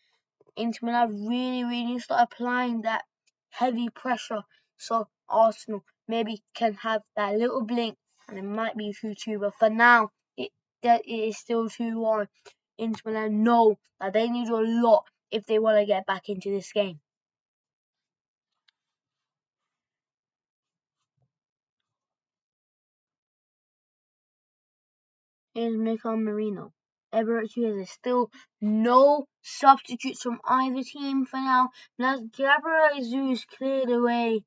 S1: Inter Milan really need to start applying that heavy pressure, so Arsenal maybe can have that little blink and it might be 2-2. But for now, it is still 2-1. Inter Milan know that they need a lot if they want to get back into this game. Here's Mikel Merino. There's still no substitutes from either team for now. Now Gabriel Jesus cleared away.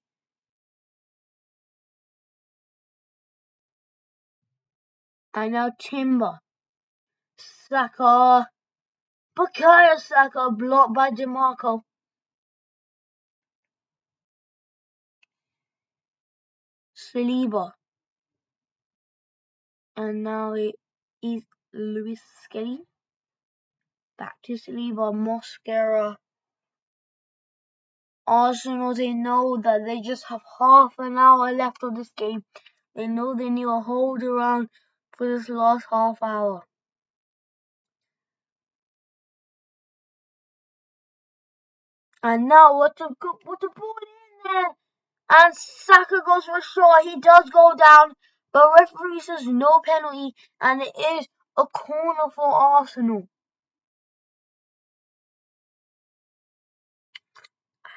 S1: And now Timber. Saka. Bukayo Saka blocked by DeMarco. Saliba. And now it is Luis Skelly. Back to Saliba. Mosquera. Arsenal, they know that they just have half an hour left of this game. They know they need to hold around for this last half hour. And now what a ball in there! And Saka goes for a shot. He does go down, but referee says no penalty, and it is a corner for Arsenal.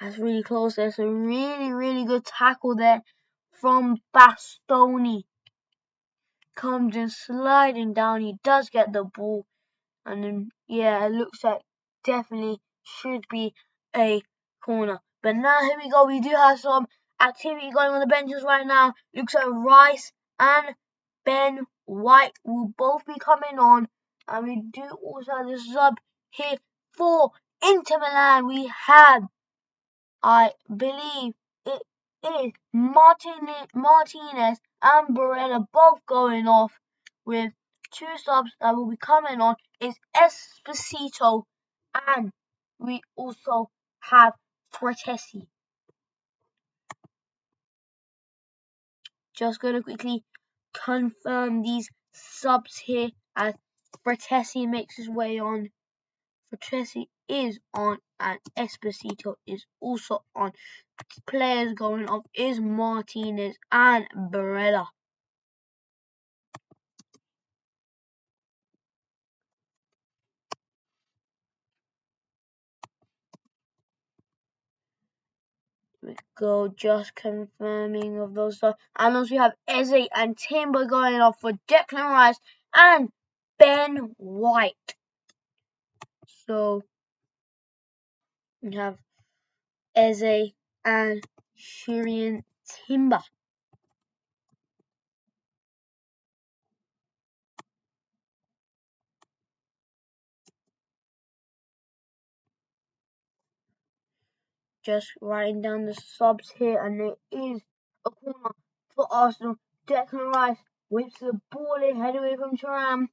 S1: That's really close. There's a really good tackle there from Bastoni. Comes in sliding down. He does get the ball. And then, yeah, it looks like definitely should be a corner. But now, here we go. We do have some activity going on the benches right now. Looks like Rice and Ben White will both be coming on. And we do also have the sub here for Inter Milan. We have, I believe it is Martinez and Barella both going off, with 2 subs that will be coming on is Esposito, and we also have Fratesi. Just going to quickly confirm these subs here as Fratesi makes his way on. Fratesi is on and Esposito is also on. Players going off is Martinez and Barella. We go, just confirming of those stuff. And also we have Eze and Timber going off for Declan Rice and Ben White. So we have Eze and Shurian Timber. Just writing down the subs here, and there is a corner for Arsenal. Declan Rice whips the ball in, head away from Thuram.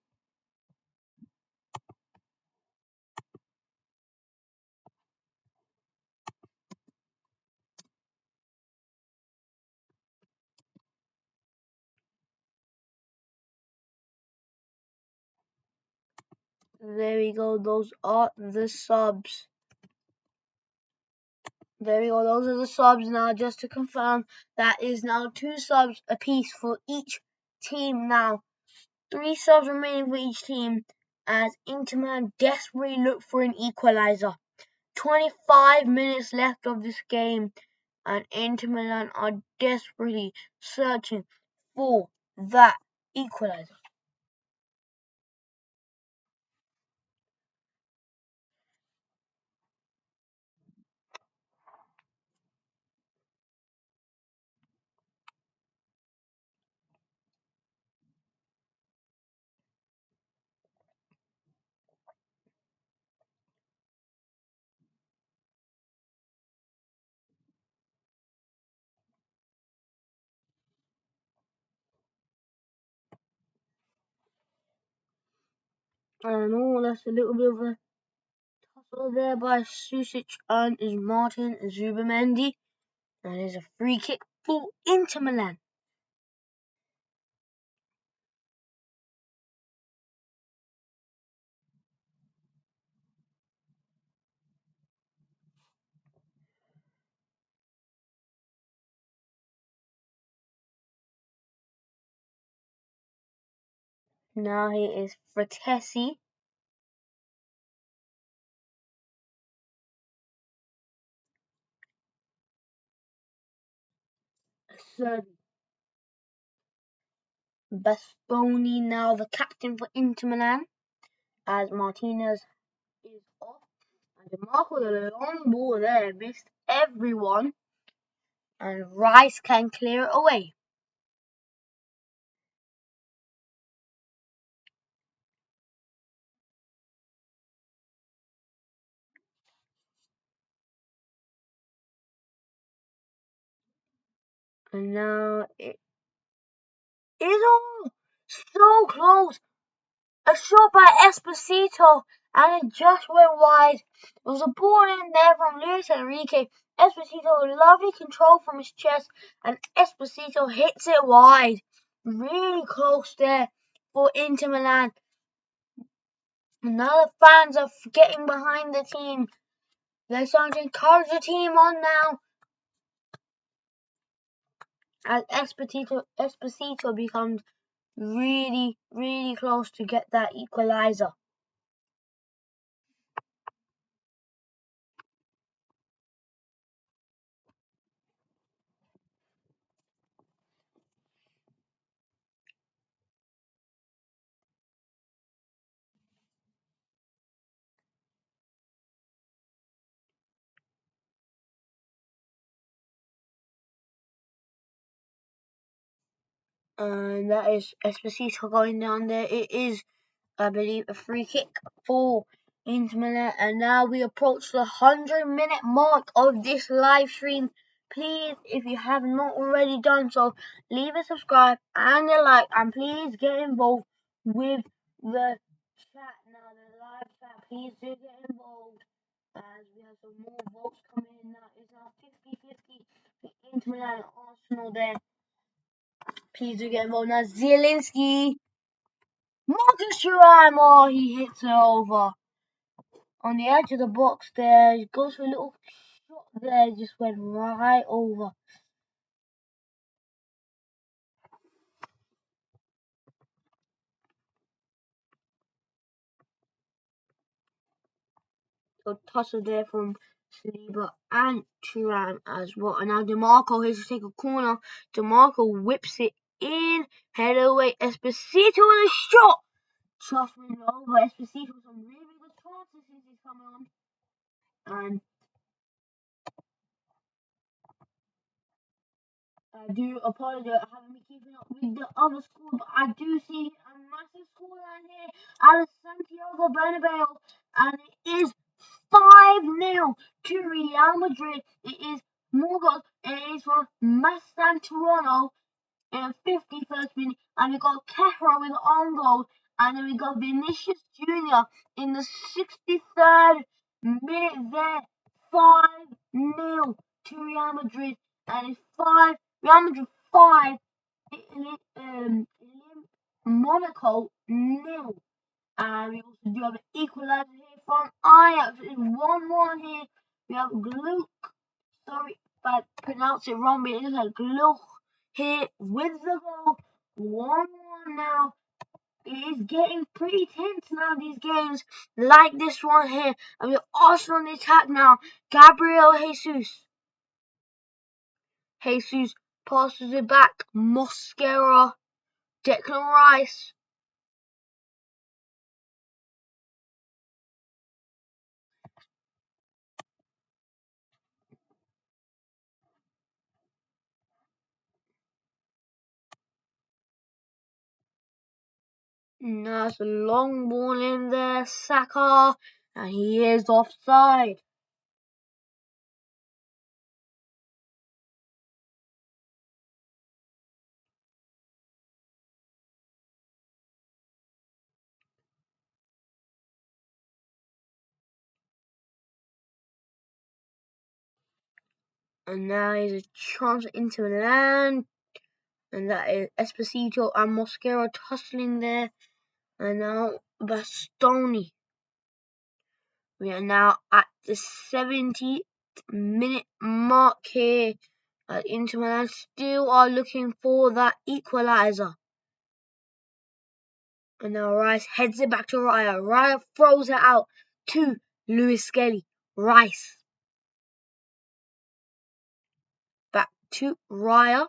S1: There we go, those are the subs. There we go. Those are the subs now. Just to confirm, that is now 2 subs apiece for each team now. 3 subs remaining for each team as Inter Milan desperately look for an equalizer. 25 minutes left of this game, and Inter Milan are desperately searching for that equalizer. And that's a little bit of a tussle there by Susic and is Martin Zubamendi. And there's a free kick for Inter Milan. Now here is Fratesi. Serbi. Bastoni now the captain for Inter Milan as Martinez is off. And DeMarco, the long ball there, missed everyone. And Rice can clear it away. And now it is all so close. A shot by Esposito, and it just went wide. There was a ball in there from Luis Enrique. Esposito, lovely control from his chest, and Esposito hits it wide. Really close there for Inter Milan. And now the fans are getting behind the team. They're starting to encourage the team on now. As Esposito becomes really, really close to get that equalizer. And that is Esposito going down there. It is, I believe, a free kick for Inter Milan. And now we approach the 100-minute mark of this live stream. Please, if you have not already done so, leave a subscribe and a like, and please get involved with the chat now, the live chat. Please do get involved as we have some more votes coming in now. It's now 50-50 for Inter Milan and Arsenal there. Please do get involved now. Zielinski. Marcus Thuram. Oh, he hits it over. On the edge of the box there. He goes for a little shot there. Just went right over. So tussle there from Saliba and Thuram as well. And now DeMarco here to take a corner. DeMarco whips it in. Head away. Esposito with a shot. Just went over. Esposito with some really good chances since he's coming on. And I do apologize. I haven't been keeping up with the other score, but I do see a massive scoreline here at Santiago Bernabeu, and it is 5-0 to Real Madrid. It is more goals. It is from Mastan Toronto in the 51st minute, and we got Kehra with on goal, and then we got Vinicius Jr. in the 63rd minute there. 5-0 to Real Madrid, and it's Real Madrid 5, Monaco 0. And we also do have an equalizer here from Ajax. It's 1-1 here. We have Gluck sorry if I pronounce it wrong, but it looks like Gluch here with the goal. 1-1 now. It is getting pretty tense now, these games, like this one here. And we're Arsenal on the attack now. Gabriel Jesus. Jesus passes it back. Mosquera. Declan Rice. Nice long ball in there. Saka. And he is offside. And now he's a chance into Milan. And that is Esposito and Mosquera tussling there. And now Bastoni. We are now at the 70th minute mark here. Inter Milan still are looking for that equaliser. And now Rice heads it back to Raya. Raya throws it out to Luis Skelly. Rice. Back to Raya.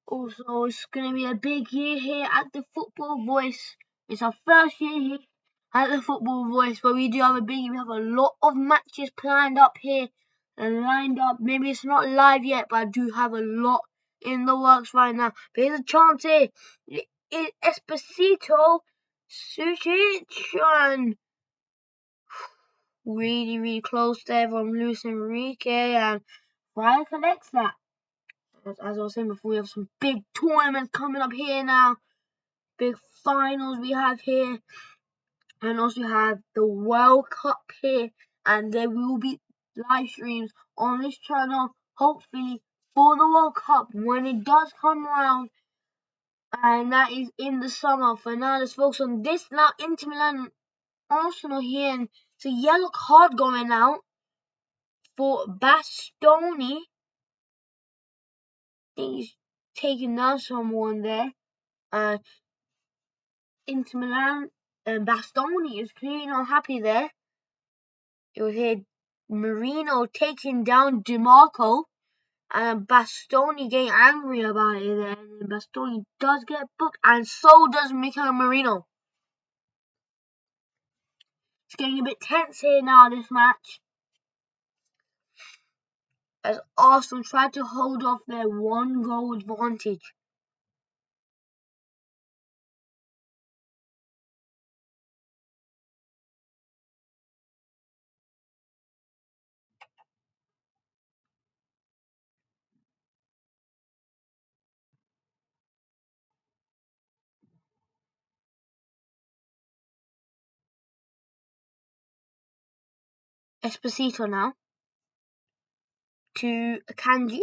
S1: Also, it's going to be a big year here at the Football Voice. It's our first year here at the Football Voice, but we do have a big year. We have a lot of matches planned up here and lined up. Maybe it's not live yet, but I do have a lot in the works right now. But here's a chance here. Esposito, Sucic, and really close there from Luis Enrique, and Ryan connects that. As I was saying before, we have some big tournaments coming up here now. Big finals we have here. And also have the World Cup here. And there will be live streams on this channel, hopefully, for the World Cup when it does come around. And that is in the summer. For now, let's focus on this now. Inter Milan, Arsenal here. And it's a yellow card going out for Bastoni. He's taking down someone there. Inter Milan and Bastoni is clearly not happy there. You hear Marino taking down DiMarco and Bastoni getting angry about it there. And Bastoni does get booked, and so does Mikel Marino. It's getting a bit tense here now, this match, as Arsenal try to hold off their 1-goal advantage. Esposito now to Akanji.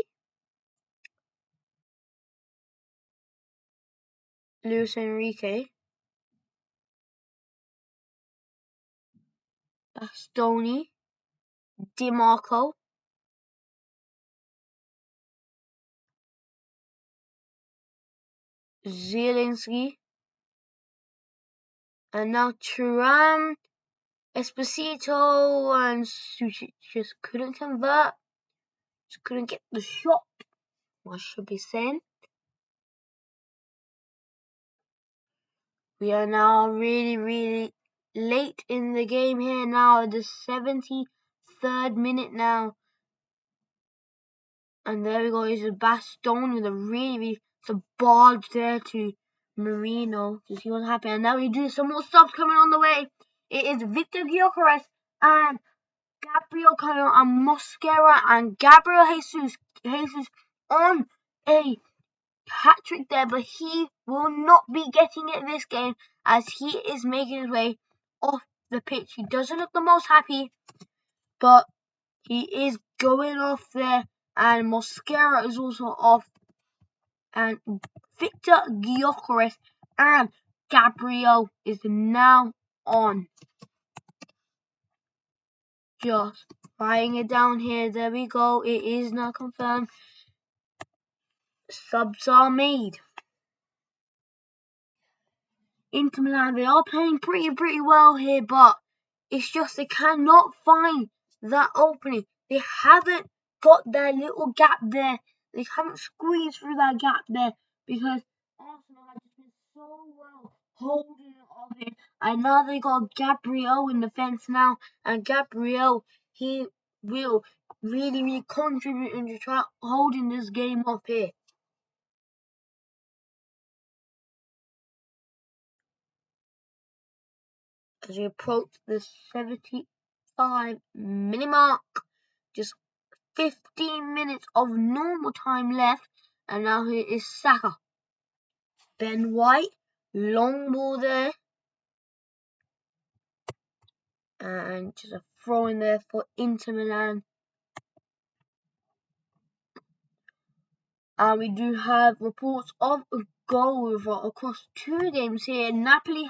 S1: Luis Enrique. Bastoni. DiMarco. Zielinski. And now Thuram, Esposito, and Sucic just couldn't convert. Just couldn't get the shot, I should be saying. We are now really late in the game here now, the 73rd minute now. And there we go, it's a Bastoni with a really it's a barge there to Marino to see what's happening. And now we do some more subs coming on the way. It is Victor Gyökeres and Gabriel Cairo and Mosquera and Gabriel Jesus on a hat-trick there, but he will not be getting it this game as he is making his way off the pitch. He doesn't look the most happy, but he is going off there, and Mosquera is also off, and Victor Gyökeres and Gabriel is now on. Just writing it down here. There we go. It is now confirmed. Subs are made. Inter Milan, they are playing pretty well here, but it's just they cannot find that opening. They haven't got their little gap there. They haven't squeezed through that gap there because Arsenal have just been so well holding it off it. And now they got Gabriel in defence now, and Gabriel, he will really contribute into try holding this game off here. As we approach the 75-minute mark, just 15 minutes of normal time left, and now here is Saka. Ben White, long ball there, and just a throw in there for Inter Milan. And we do have reports of a goal across two games here. Napoli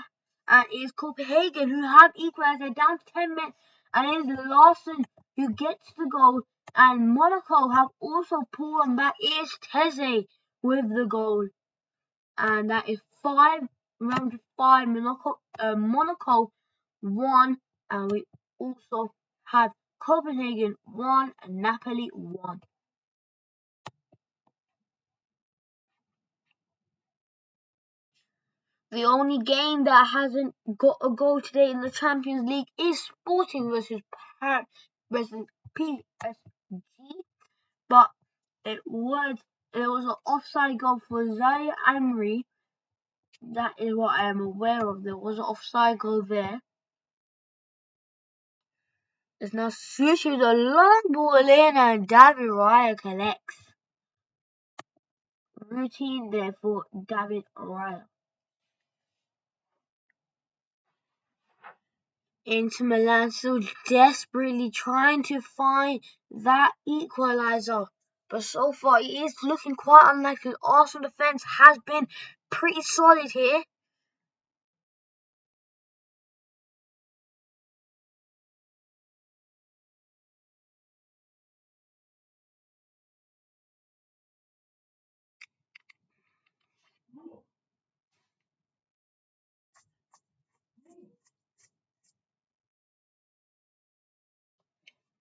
S1: and it's Copenhagen who have equalised. They're down to 10 minutes, and it's Larson who gets the goal. And Monaco have also pulled on. That is Teze with the goal, and that is round to 5. Monaco 1, and we also have Copenhagen 1 and Napoli 1. The only game that hasn't got a goal today in the Champions League is Sporting versus PSG, but it was an offside goal for Zaire Emery. That is what I am aware of. There was an offside goal there. It's now switches a long ball in, and David Raya collects. Routine there for David Raya. Inter Milan still desperately trying to find that equaliser, but so far it is looking quite unlikely. Arsenal defence has been pretty solid here.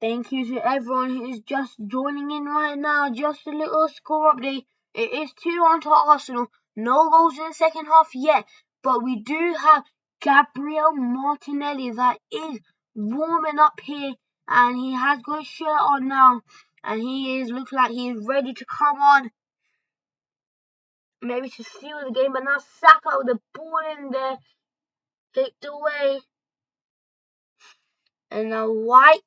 S1: Thank you to everyone who is just joining in right now. Just a little score update. It is 2-1 to Arsenal. No goals in the second half yet, but we do have Gabriel Martinelli that is warming up here, and he has got his shirt on now, and he is looks like he is ready to come on. Maybe to seal the game, but now Saka with the ball in there, kicked away, and now White.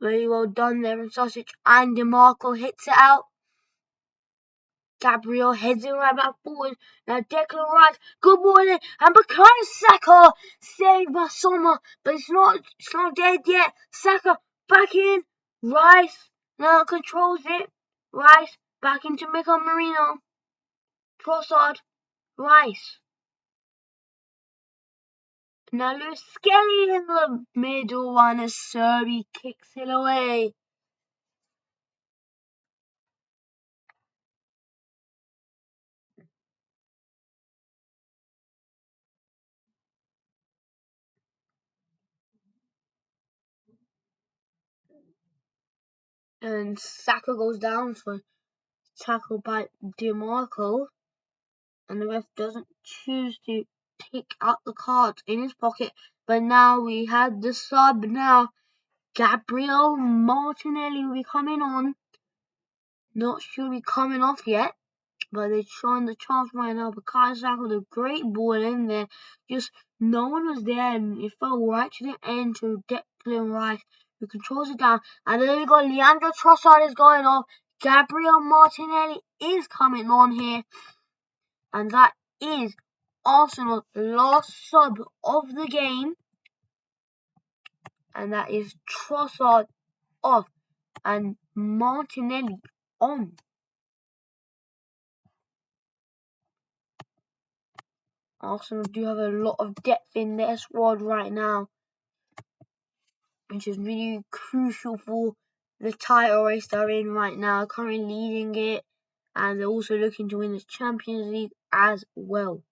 S1: Very well done there from Sausage, and DeMarco hits it out. Gabriel heads it right back forward. Now Declan Rice, good ball in, and Bukayo Saka saved by Sommer, but it's not dead yet. Saka back in. Rice now controls it. Rice back into Mikel Merino. Trossard, Rice. Now Lewis Skelly in the middle one as Serbi kicks it away. And Saka goes down for tackle by DeMarco, and the ref doesn't choose to take out the cards in his pocket. But now we have the sub now. Gabriel Martinelli will be coming on. Not sure he'll be coming off yet, but they're showing the chance right now. Bukayo Saka with a great ball in there. Just no one was there, and it fell right to the end to Declan Rice, who controls it down. And then we got Leandro Trossard is going off. Gabriel Martinelli is coming on here, and that is Arsenal's last sub of the game, and that is Trossard off and Martinelli on. Arsenal do have a lot of depth in their squad right now. which is really crucial for the title race they're in right now, currently leading it, and they're also looking to win the Champions League as well.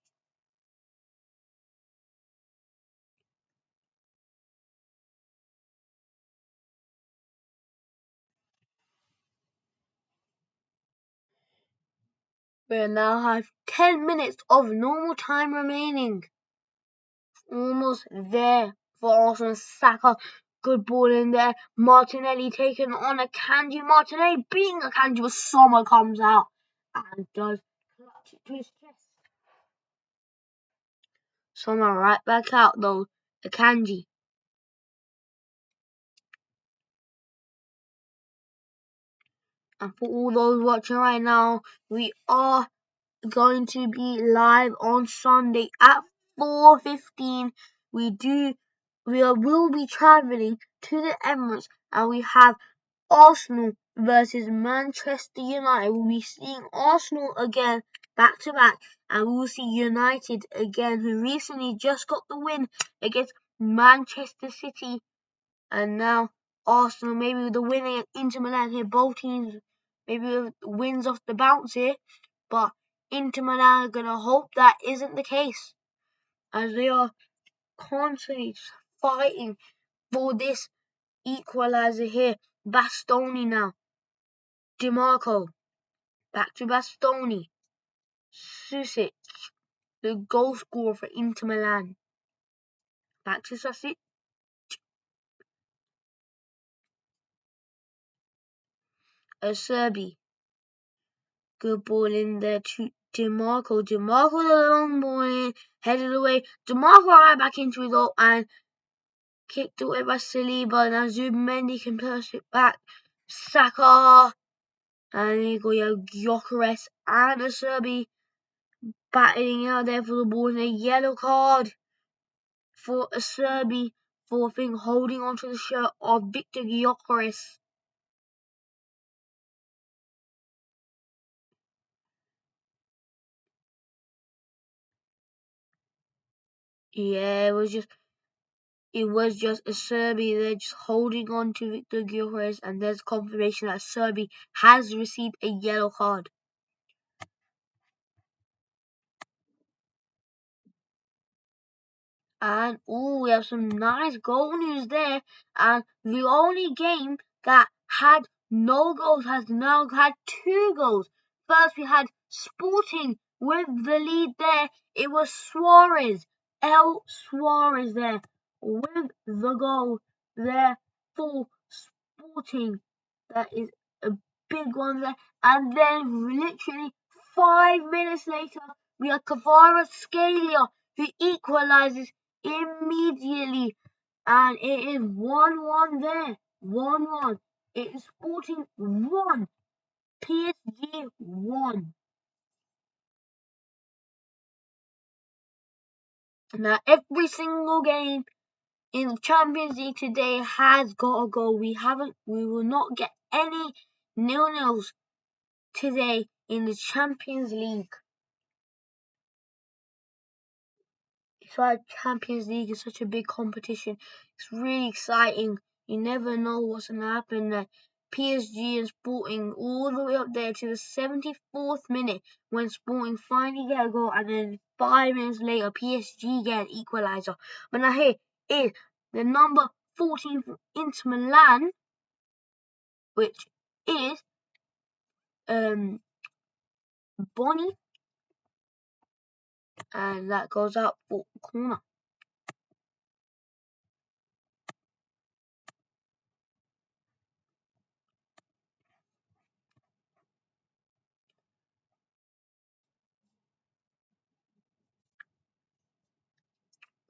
S1: We now have 10 minutes of normal time remaining. Almost there for Arsenal. Saka. Good ball in there. Martinelli taking on Akanji. Martinelli beating Akanji, but Sommer comes out and does clutch it to his chest. Sommer right back out though. Akanji. And for all those watching right now, we are going to be live on Sunday at 4:15. We will be travelling to the Emirates, and we have Arsenal versus Manchester United. We'll be seeing Arsenal again back to back, and we will see United again, who recently just got the win against Manchester City, and now Arsenal maybe with the win against Inter Milan here. Both teams maybe with wins off the bounce here, but Inter Milan are gonna hope that isn't the case, as they are constantly fighting for this equalizer here. Bastoni now. DiMarco. Back to Bastoni. Susic. The goal scorer for Inter Milan. Back to Susic. Acerbi. Good ball in there to DiMarco. DiMarco the long ball in. Headed away. DiMarco right back into his goal and kicked away by Saliba. Now Zubimendi can pass it back. Saka. And here you go, Gyökeres and Acerbi battling out there for the ball, and a yellow card for Acerbi for holding onto the shirt of Victor Gyökeres. Yeah, it was just Acerbi there just holding on to Victor Gyökeres, and there's confirmation that Acerbi has received a yellow card. And we have some nice goal news there. And the only game that had no goals has now had 2 goals. First, we had Sporting with the lead there. It was Suarez, El Suarez there with the goal there for Sporting. That is a big one there. And then, literally 5 minutes later, we have Kvaratskhelia who equalizes immediately, and it is 1-1 there. 1-1. It is Sporting 1, PSG 1. Now every single game in the Champions League today has got a goal. We will not get any 0-0s today in the Champions League. It's why Champions League is such a big competition. It's really exciting. You never know what's going to happen. PSG and Sporting all the way up there to the 74th minute when Sporting finally get a goal, and then 5 minutes later PSG get an equaliser. But now here is the number 14 from Inter Milan, which is Bonnie, and that goes out for corner.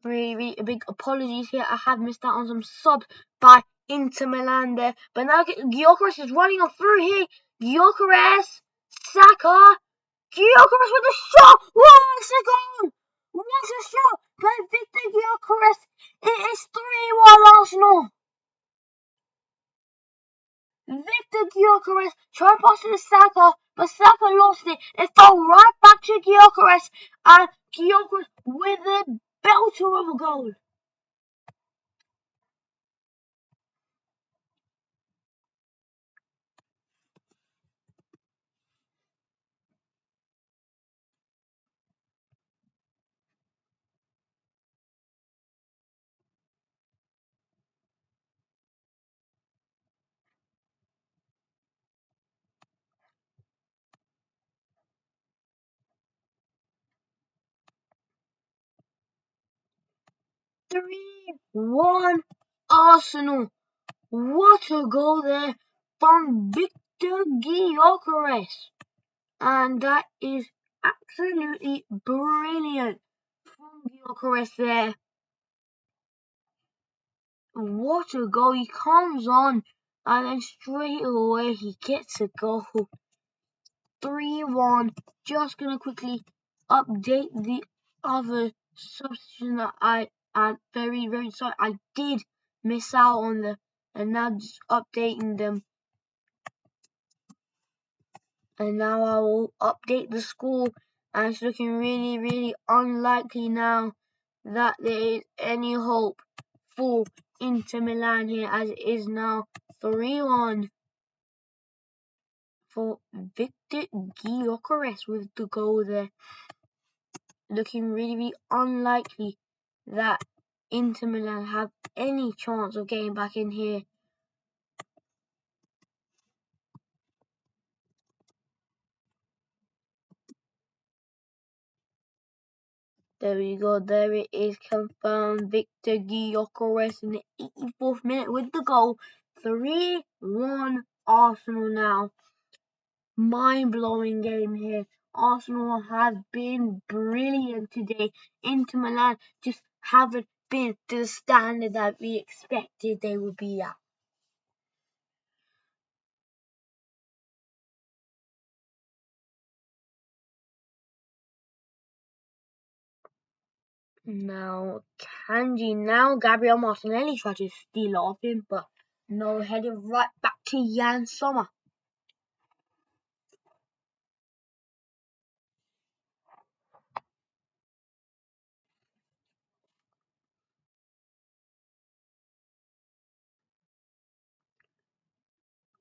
S1: Really a big apologies here. I have missed out on some subs by Inter Milan there. But now Gyökeres is running on through here. Gyökeres, Saka, Gyökeres with a shot. What's a goal? What a shot by Victor Gyökeres. It is 3-1 Arsenal. Victor Gyökeres tried to pass it to Saka, but Saka lost it. It fell right back to Gyökeres, and Gyökeres with a belter of a goal. 3-1 Arsenal. What a goal there from Victor Gyökeres. And that is absolutely brilliant from Gyökeres there. What a goal. He comes on and then straight away he gets a goal. 3-1. Just gonna quickly update the other substitution that I'm very, very sorry. I did miss out on and now just updating them. And now I will update the score. And it's looking really, really unlikely now that there is any hope for Inter Milan here, as it is now 3-1 for Victor Gyökeres with the goal there. Looking really, really unlikely that Inter Milan have any chance of getting back in here. There we go, there it is confirmed. Victor Gyökeres in the 84th minute with the goal. 3-1 Arsenal now. Mind-blowing game here. Arsenal have been brilliant today. Inter Milan just haven't been to the standard that we expected they would be at. Now, Gabriel Martinelli tried to steal it off him, but no, headed right back to Jan Sommer.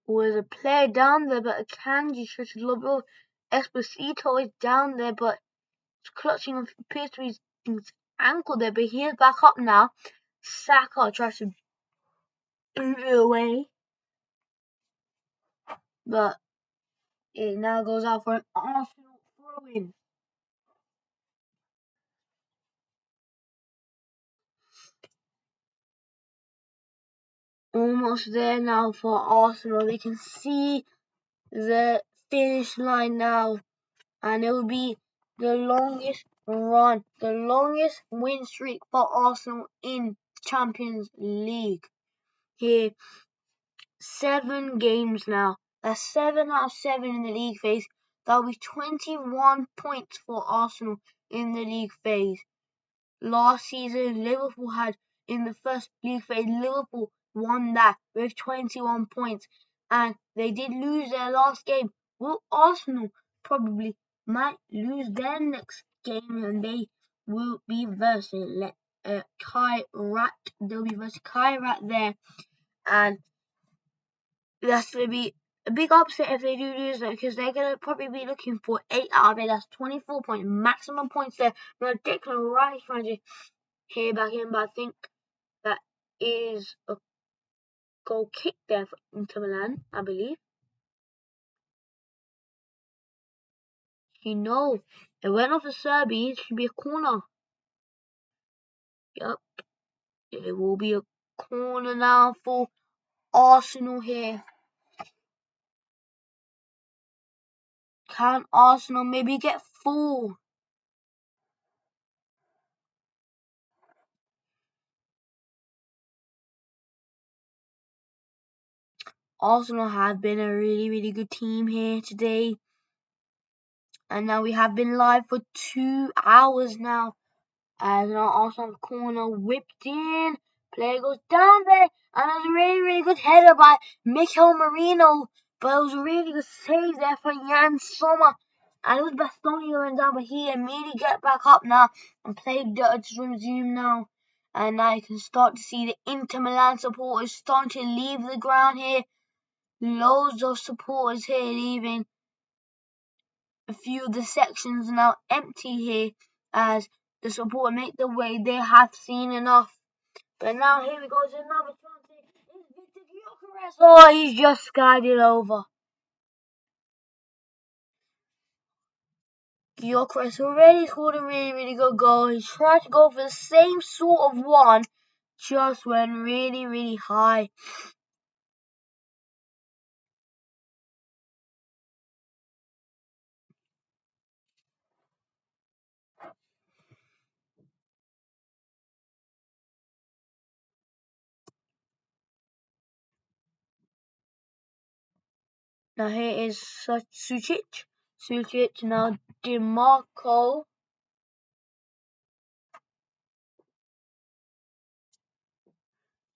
S1: Was a player down there, but Akanji tried to lob it. Esposito is down there, but it's clutching on appears to be his ankle there, but he is back up now. Saka tries to boot it away, but it now goes out for an Arsenal throw-in. Almost there now for Arsenal. They can see the finish line now, and it will be the longest run, the longest win streak for Arsenal in Champions League. Here, 7 games now. That's 7 out of 7 in the league phase. That'll be 21 points for Arsenal in the league phase. Last season, Liverpool had in the first league phase, Liverpool won that with 21 points, and they did lose their last game. Well, Arsenal probably might lose their next game, and they will be versing Kai Rat. They'll be versing Kai Rat there, and that's going to be a big upset if they do lose that, because they're going to probably be looking for 8 out of it. That's 24 points, maximum points there. Now, Declan Rice trying to here back in, but I think that is a goal kick there for Inter Milan, I believe. No, it went off the Serbi. It should be a corner. Yep, it will be a corner now for Arsenal here. Can Arsenal maybe get 4? Arsenal have been a really, really good team here today. And now we have been live for 2 hours now. As now Arsenal corner whipped in. Player goes down there. And it was a really, really good header by Mikel Merino. But it was a really good save there for Jan Sommer. And it was Bastoni that went down. But he immediately get back up now. And played to resume now. And now you can start to see the Inter Milan supporters starting to leave the ground here. Loads of supporters here leaving. A few of the sections are now empty here as the supporters make their way. They have seen enough. But now here we go. There's another chance. It's Victor Gyökeres. Oh, he's just skied it over. Gyökeres already scored a really good goal. He tried to go for the same sort of one, just went really high. Now here is Sucic. Sucic now DeMarco.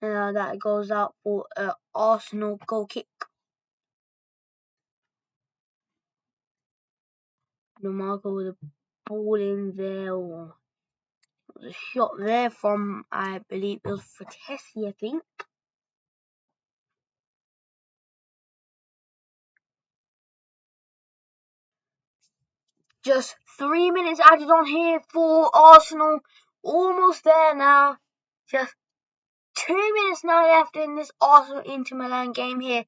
S1: Now that goes out for an Arsenal goal kick. DeMarco with a ball in there. There was a shot there from, I believe it was Fratesi, I think. Just 3 minutes added on here for Arsenal. Almost there now. Just 2 minutes now left in this Arsenal Inter Milan game here.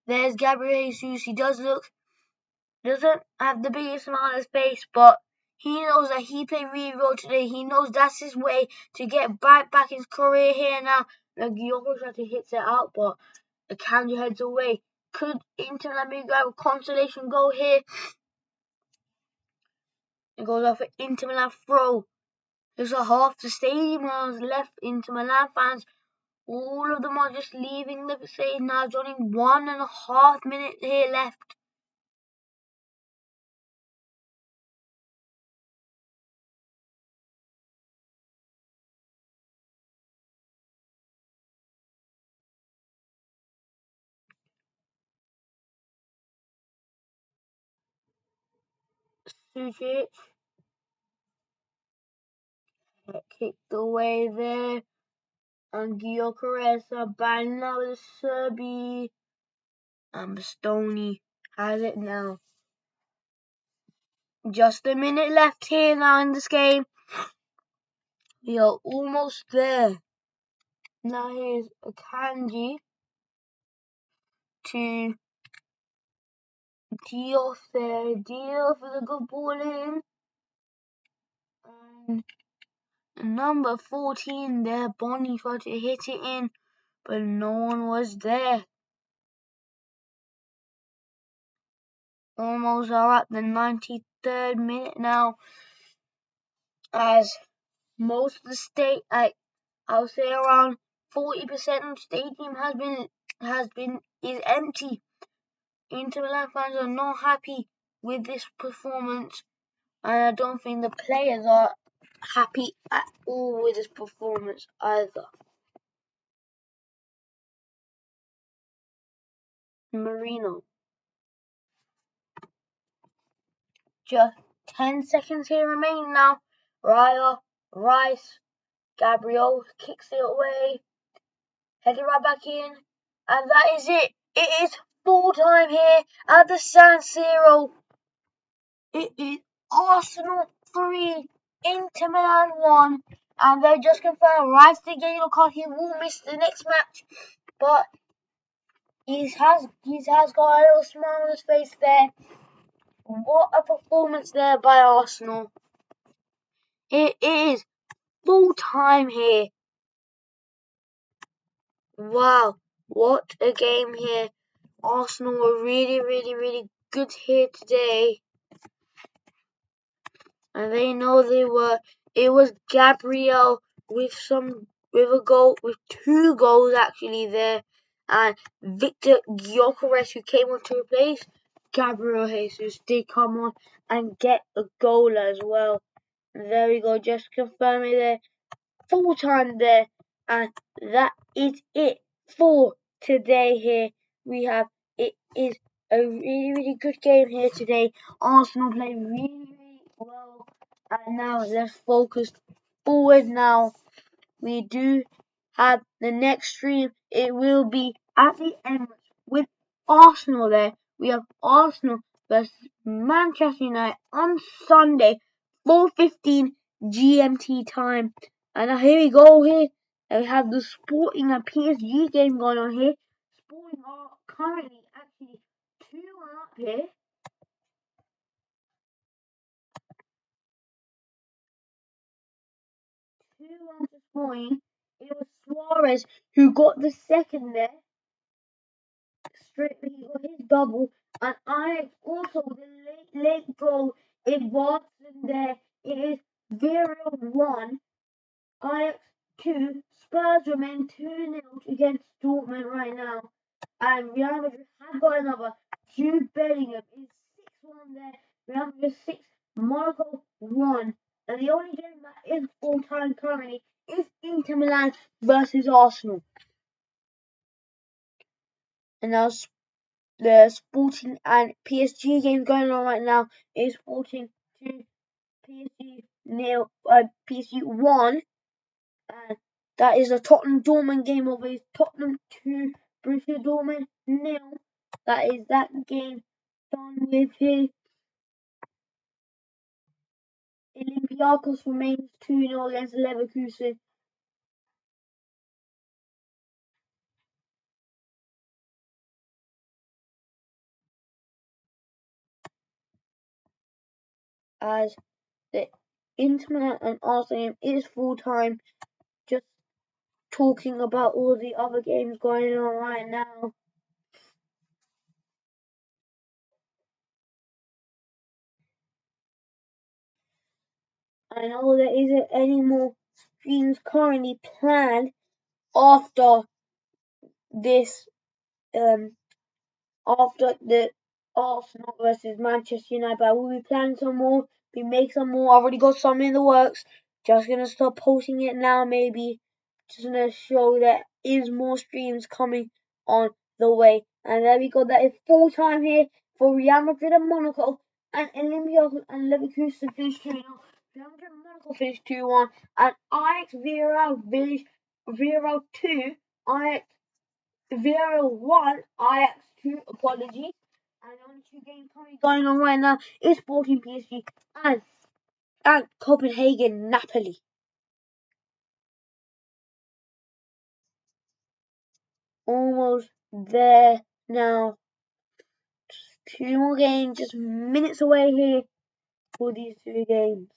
S1: There's Gabriel Jesus. He doesn't have the biggest amount of space, but he knows that he played really well today. He knows that's his way to get back his career here now. Gyökeres tried to hit it out, but the Akanji heads away. Could Inter Milan maybe grab a consolation goal here? It goes off an Inter Milan throw. There's a half the stadium was left. Inter Milan fans, all of them are just leaving the stadium now. There's only 1.5 minutes here left. Sucic kicked away there. And Gyökeres bang now with Serbi. And Bastoni has it now. Just a minute left here now in this game. We are almost there. Now here's Akanji to Diop there. Diop with a good ball in. And number 14 there, Bonnie tried to hit it in, but no one was there. Almost are at the 93rd minute now, as most of the state, I would say around 40% of the stadium is empty. Inter Milan fans are not happy with this performance, and I don't think the players are happy at all with this performance either. Marino. Just 10 seconds here remain now. Rice, Gabriel kicks it away, headed right back in, and that is it. It is full time here at the San Siro. It is Arsenal 3, Inter Milan 1, and they just confirmed Rice to get yellow card. He will miss the next match, but he has got a little smile on his face there. What a performance there by Arsenal. It is full time here. Wow, what a game here. Arsenal were really good here today. And they know they were. It was Gabriel with two goals actually there. And Victor Gyökeres, who came on to replace Gabriel Jesus, did come on and get a goal as well. And there we go, just confirming there. Full time there, and that is it for today here. It is a really good game here today. Arsenal played really well, and now let's focus forward now. We do have the next stream. It will be at the Emirates with Arsenal there. We have Arsenal versus Manchester United on Sunday, 4:15 GMT time. And now here we go here. And we have the Sporting and PSG game going on here. Sporting are currently actually 2-1 up here. 2-1 to Sporting. It was Suarez who got the second there. Straight, he got his double, and I also the late goal advancing there. It is Villarreal 1, Ajax 2. Spurs remain 2-0 against Dortmund right now, and Real Madrid have got another. Jude Bellingham is 6-1 there. Real Madrid 6, Monaco 1, and the only game that is full time currently is Inter Milan versus Arsenal. And now the Sporting and PSG game going on right now is Sporting 2, PSG 0, PSG 1, and that is a Tottenham Dortmund game over Tottenham 2, Borussia Dortmund 0. That is that game done with here. Olympiacos remains 2-0 against Leverkusen. As the Inter Milan and Arsenal game is full time. Just talking about all the other games going on right now. I know there isn't any more streams currently planned after this, after the Arsenal versus Manchester United, but we'll be planning some more. We make some more. I've already got some in the works. Just gonna start posting it now, maybe. Just gonna show that is more streams coming on the way. And there we go. That is full time here for Real Madrid and Monaco, and Olympiacos and Leverkusen finished 2-0. Real Madrid and Monaco finished 2-1, and Ajax Villarreal 2, Ajax Villarreal 1, Ajax 2, apologies. And the only two games currently going on right now is Sporting PSG and Copenhagen Napoli. Almost there now. Two more games, just minutes away here for these two games.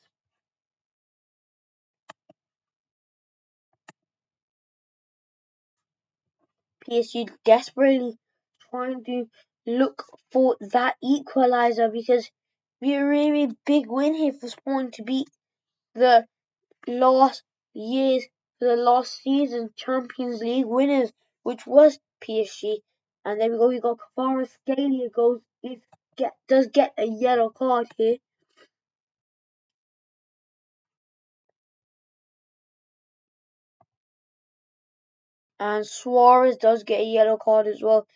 S1: PSG desperately trying to look for that equalizer because we a really big win here for Sporting to beat the last season Champions League winners, which was PSG. And there we go. We got Kvaratskhelia does get a yellow card here. And Suarez does get a yellow card as well.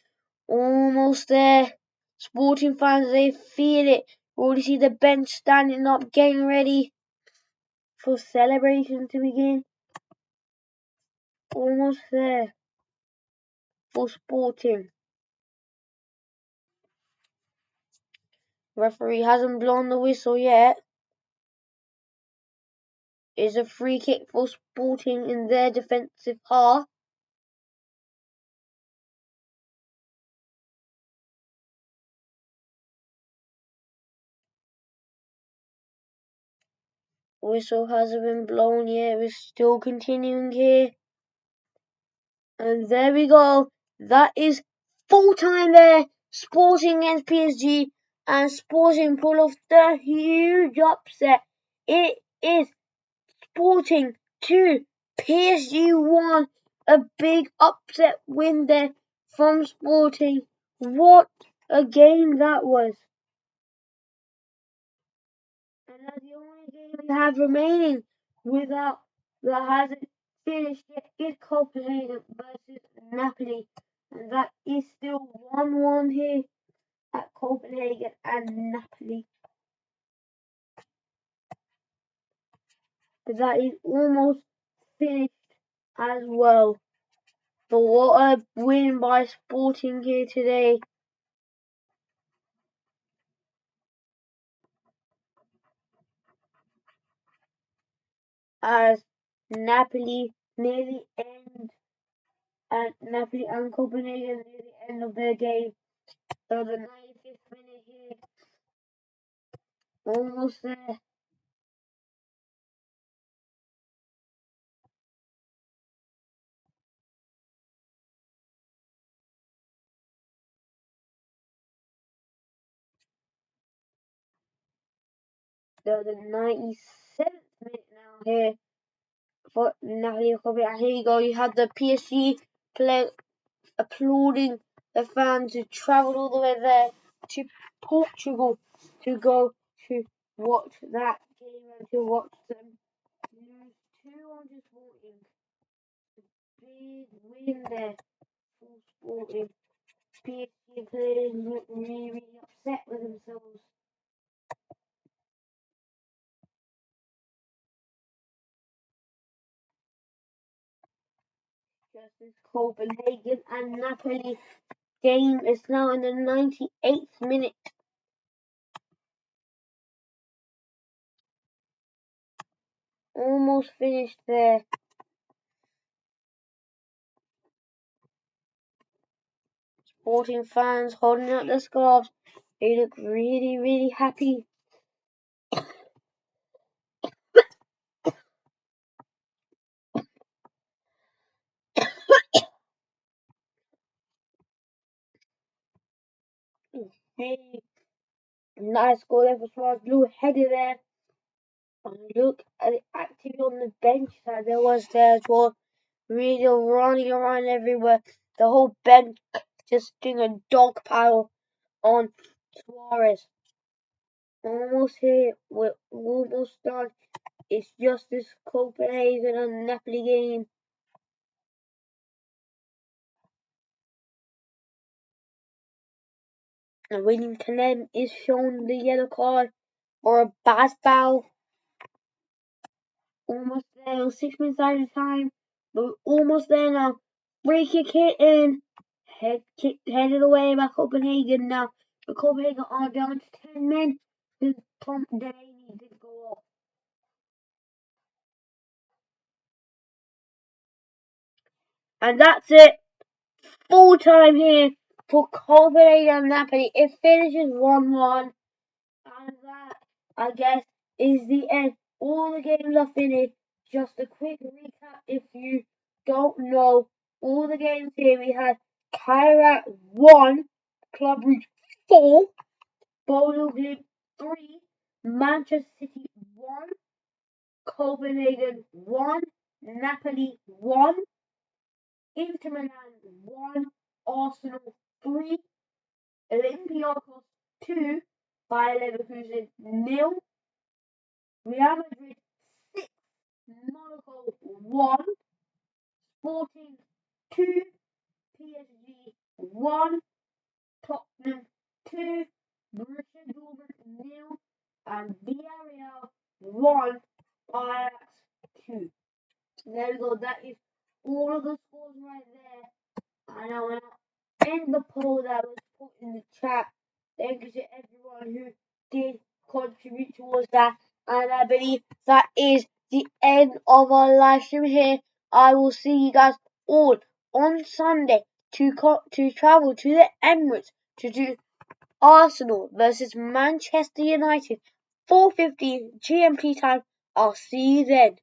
S1: Almost there. Sporting fans, they feel it. We already see the bench standing up, getting ready for celebration to begin. Almost there for Sporting. Referee hasn't blown the whistle yet. It's a free kick for Sporting in their defensive half. Whistle hasn't been blown yet. We're still continuing here. And there we go. That is full time there. Sporting against PSG. And Sporting pull off the huge upset. It is Sporting 2, PSG 1. A big upset win there from Sporting. What a game that was. And that's the only game we have remaining without that hasn't finished yet is Copenhagen versus Napoli. And that is still 1-1 here at Copenhagen and Napoli. But that is almost finished as well. But what a win by Sporting here today. As Napoli near the end, and Napoli and Copenhagen near the end of their game. So the 95th minute here, almost there. the 97th minute now here for Napoli. And here you go. You had the PSG player applauding the fans who travelled all the way there to Portugal to go to watch that game and to watch them lose 2-1 to Sporting. Big win there for Sporting. PSG players look really, really upset with themselves. Just as Copenhagen and Napoli game is now in the 98th minute. Almost finished there. Sporting fans holding out their scarves. They look really, really happy. Really nice goal there for Suarez. Blue header there. And look at the activity on the bench that there was there as well. Really running around everywhere. The whole bench just doing a dog pile on Suarez. Almost here. We're almost done. It's just this Copenhagen and Napoli game. And William Clem is shown the yellow card for a bad foul. Almost there, 6 minutes out of time, but almost there now. Free kick hit in, headed away by Copenhagen now. But Copenhagen are down to 10 men because Tom Delaney did go off. And that's it. Full time here for Copenhagen and Napoli. It finishes 1-1. And that, I guess, is the end. All the games are finished. Just a quick recap if you don't know. All the games here we had Kairat 1, Club Rouge 4, Bodo Glimt 3, Manchester City 1, Copenhagen 1, Napoli 1, Inter Milan 1, Arsenal 3, Olympiacos 2, Bayer Leverkusen 0, Real Madrid 6, Monaco 1, Sporting 2, PSG 1, Tottenham 2, Borussia Dortmund 0, and Villarreal 1, Ajax 2. There we go. That is all of the scores right there. And I want to end the poll that was put in the chat. Thank you to everyone who did contribute towards that. And I believe that is the end of our live stream here. I will see you guys all on Sunday to travel to the Emirates to do Arsenal versus Manchester United, 4:50 GMT time. I'll see you then.